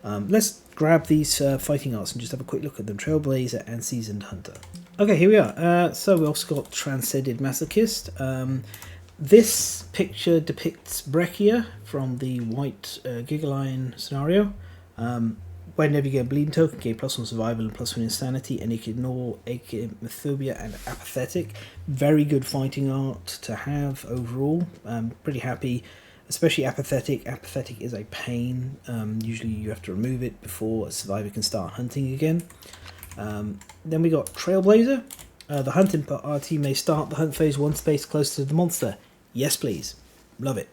Let's grab these fighting arts and just have a quick look at them. Trailblazer and Seasoned Hunter. Okay, here we are. So we also got Transcended Masochist. This picture depicts Breccia from the White Gigalion scenario. Whenever you get a bleeding token, gain +1 survival and +1 insanity, and you can ignore Achymophobia and Apathetic. Very good fighting art to have overall. Pretty happy, especially Apathetic. Apathetic is a pain. Usually you have to remove it before a survivor can start hunting again. Then we got Trailblazer. The hunting party may start the hunt phase 1 space closer to the monster. Yes, please. Love it.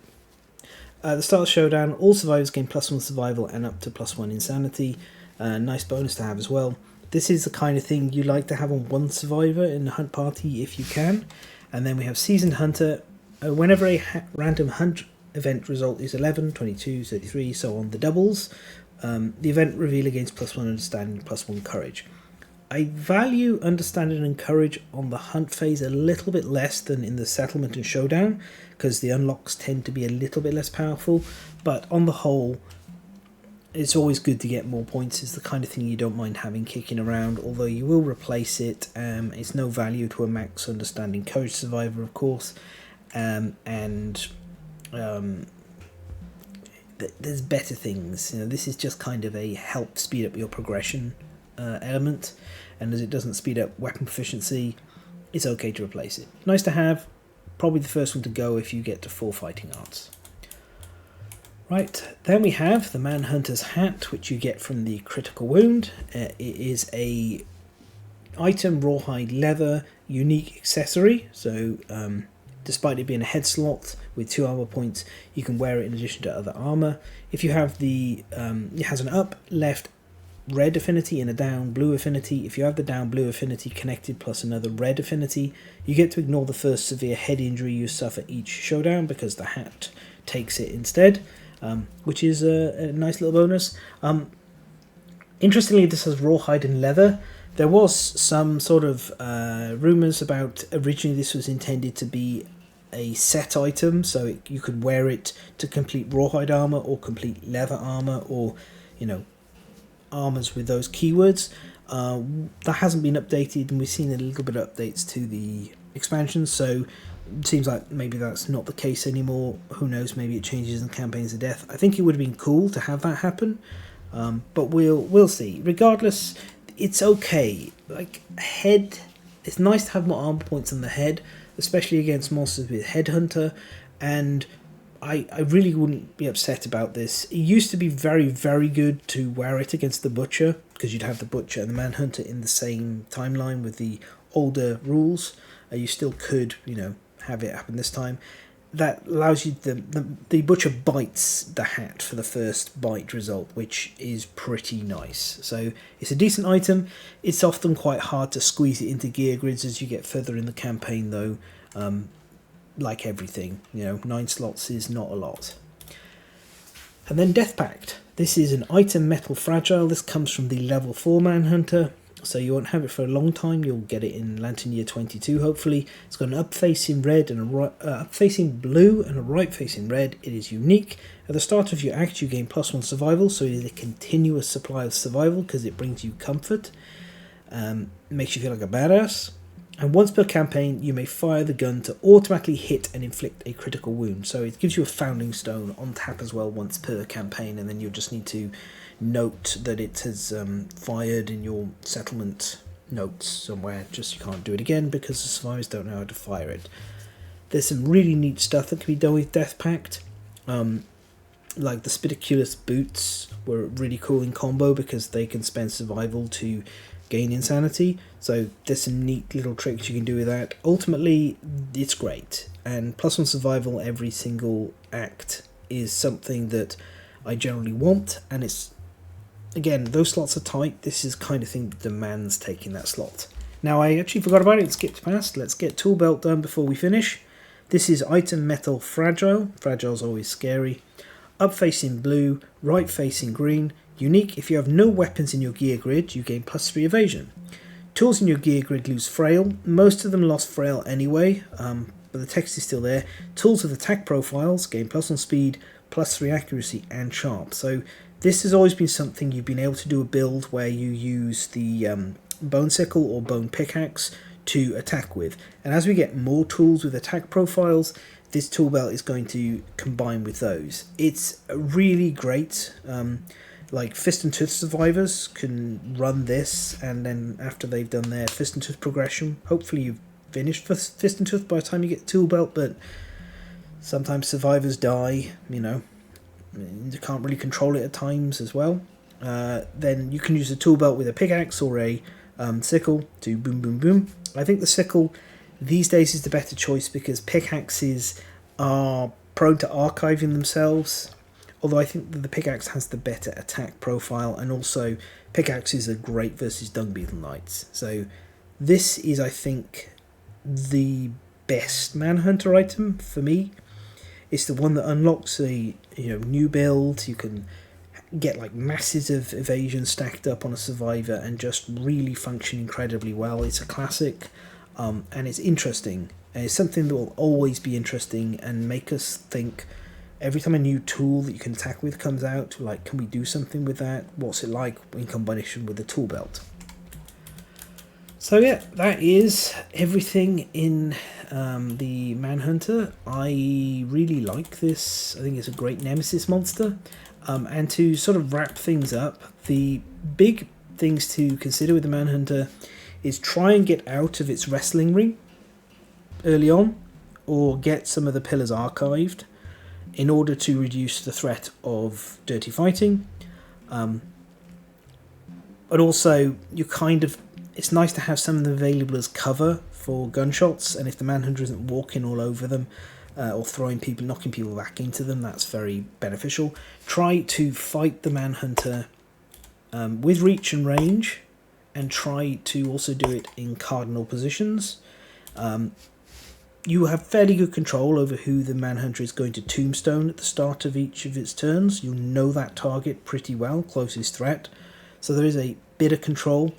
At the start of Showdown, all survivors gain +1 survival and up to +1 insanity. Nice bonus to have as well. This is the kind of thing you like to have on 1 survivor in the hunt party if you can. And then we have Seasoned Hunter. Whenever a random hunt event result is 11, 22, 33, so on, the doubles, the event reveal against +1 understanding, +1 courage. I value understanding and courage on the hunt phase a little bit less than in the settlement and showdown, because the unlocks tend to be a little bit less powerful, but on the whole it's always good to get more points. It's the kind of thing you don't mind having kicking around, although you will replace it. It's no value to a max understanding courage survivor, of course, and there's better things. This is just kind of a help speed up your progression element, and as it doesn't speed up weapon proficiency, it's okay to replace it. Nice to have, probably the first one to go if you get to 4 fighting arts. Right, then we have the Manhunter's hat, which you get from the critical wound. It is a item, rawhide leather, unique accessory, so despite it being a head slot with 2 armor points, you can wear it in addition to other armor. If you have it has an up, left, red affinity and a down blue affinity. If you have the down blue affinity connected plus another red affinity, you get to ignore the first severe head injury you suffer each showdown because the hat takes it instead, which is a nice little bonus. Interestingly, this has rawhide and leather. There was some sort of rumours about originally this was intended to be a set item, so you could wear it to complete rawhide armour or complete leather armour, or armors with those keywords. That hasn't been updated, and we've seen a little bit of updates to the expansions, so it seems like maybe that's not the case anymore. Who knows, maybe it changes in Campaigns of Death. I think it would have been cool to have that happen, but we'll see. Regardless, it's okay. Like, head, it's nice to have more armor points on the head, especially against monsters with Headhunter, and I really wouldn't be upset about this. It used to be very, very good to wear it against the Butcher, because you'd have the Butcher and the Manhunter in the same timeline with the older rules. You still could, have it happen this time. That allows you, the Butcher bites the hat for the first bite result, which is pretty nice. So it's a decent item. It's often quite hard to squeeze it into gear grids as you get further in the campaign, though. Like everything, 9 slots is not a lot. And then Death Pact. This is an item metal fragile. This comes from the level 4 Manhunter, so you won't have it for a long time. You'll get it in Lantern Year 22, hopefully. It's got an up-facing red and a up-facing blue and a right-facing red. It is unique. At the start of your act, you gain +1 survival, so it is a continuous supply of survival because it brings you comfort. Makes you feel like a badass. And once per campaign, you may fire the gun to automatically hit and inflict a critical wound. So it gives you a Founding Stone on tap as well once per campaign, and then you'll just need to note that it has fired in your settlement notes somewhere. Just you can't do it again because the survivors don't know how to fire it. There's some really neat stuff that can be done with Death Pact. Like the Spidiculous boots were really cool in combo because they can spend survival to gain insanity, so there's some neat little tricks you can do with that. Ultimately, it's great, and +1 survival every single act is something that I generally want, and it's, again, those slots are tight. This is kind of thing that demands taking that slot. Now, I actually forgot about it and skipped past. Let's get Tool Belt done before we finish. This is item metal fragile. Fragile's always scary. Up facing blue, right facing green. Unique, if you have no weapons in your gear grid, you gain +3 evasion. Tools in your gear grid lose frail. Most of them lost frail anyway, but the text is still there. Tools with attack profiles gain +1 speed, +3 accuracy, and sharp. So this has always been something you've been able to do a build where you use the bone sickle or bone pickaxe to attack with. And as we get more tools with attack profiles, this tool belt is going to combine with those. It's really great. Like Fist and Tooth survivors can run this, and then after they've done their Fist and Tooth progression, hopefully you've finished Fist and Tooth by the time you get Tool Belt, but sometimes survivors die, you can't really control it at times as well. Then you can use a Tool Belt with a pickaxe or a sickle to boom, boom, boom. I think the sickle these days is the better choice because pickaxes are prone to archiving themselves. Although I think that the pickaxe has the better attack profile, and also pickaxes are great versus Dung Beetle Knights. So this is, I think, the best Manhunter item for me. It's the one that unlocks a new build. You can get like masses of evasion stacked up on a survivor and just really function incredibly well. It's a classic, and it's interesting. And it's something that will always be interesting and make us think. Every time a new tool that you can attack with comes out, like, can we do something with that? What's it like in combination with the tool belt? So yeah, that is everything in the Manhunter. I really like this. I think it's a great Nemesis monster. And to sort of wrap things up, the big things to consider with the Manhunter is try and get out of its wrestling ring early on, or get some of the pillars archived, in order to reduce the threat of dirty fighting. But also, it's nice to have some of them available as cover for gunshots, and if the Manhunter isn't walking all over them, or knocking people back into them, that's very beneficial. Try to fight the Manhunter with reach and range, and try to also do it in cardinal positions. You have fairly good control over who the Manhunter is going to tombstone at the start of each of its turns. You'll know that target pretty well, closest threat. So there is a bit of control.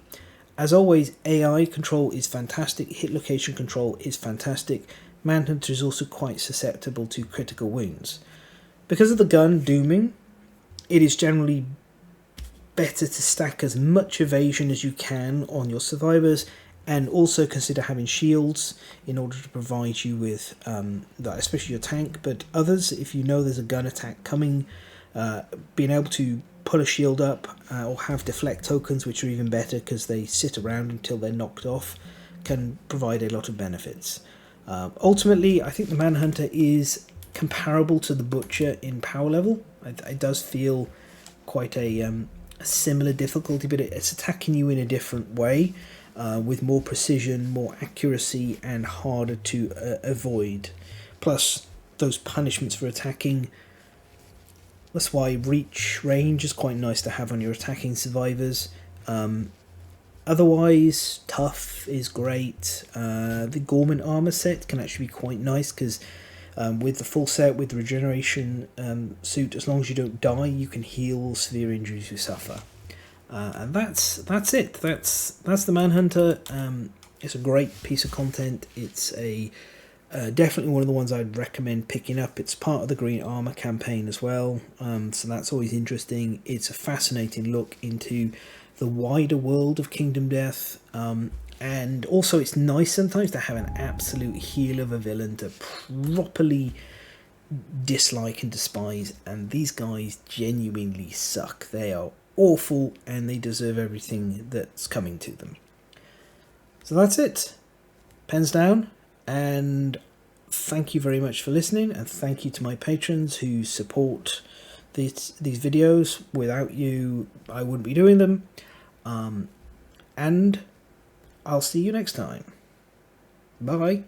As always, AI control is fantastic. Hit location control is fantastic. Manhunter is also quite susceptible to critical wounds. Because of the gun dooming, it is generally better to stack as much evasion as you can on your survivors, and also consider having shields in order to provide you with that, especially your tank, but others, if you know there's a gun attack coming, being able to pull a shield up or have deflect tokens, which are even better because they sit around until they're knocked off, can provide a lot of benefits. Ultimately, I think the Manhunter is comparable to the Butcher in power level. It does feel quite a similar difficulty, but it's attacking you in a different way, with more precision, more accuracy, and harder to avoid. Plus, those punishments for attacking. That's why reach range is quite nice to have on your attacking survivors. Otherwise, tough is great. The Gorman armor set can actually be quite nice because with the full set, with the regeneration suit, as long as you don't die, you can heal severe injuries you suffer. And that's it. That's the Manhunter. It's a great piece of content. It's a definitely one of the ones I'd recommend picking up. It's part of the Green Armor campaign as well, so that's always interesting. It's a fascinating look into the wider world of Kingdom Death, and also it's nice sometimes to have an absolute heel of a villain to properly dislike and despise, and these guys genuinely suck. They are awful and they deserve everything that's coming to them. So that's it. Pens down, and thank you very much for listening, and thank you to my patrons who support these videos. Without you, I wouldn't be doing them. And I'll see you next time. Bye.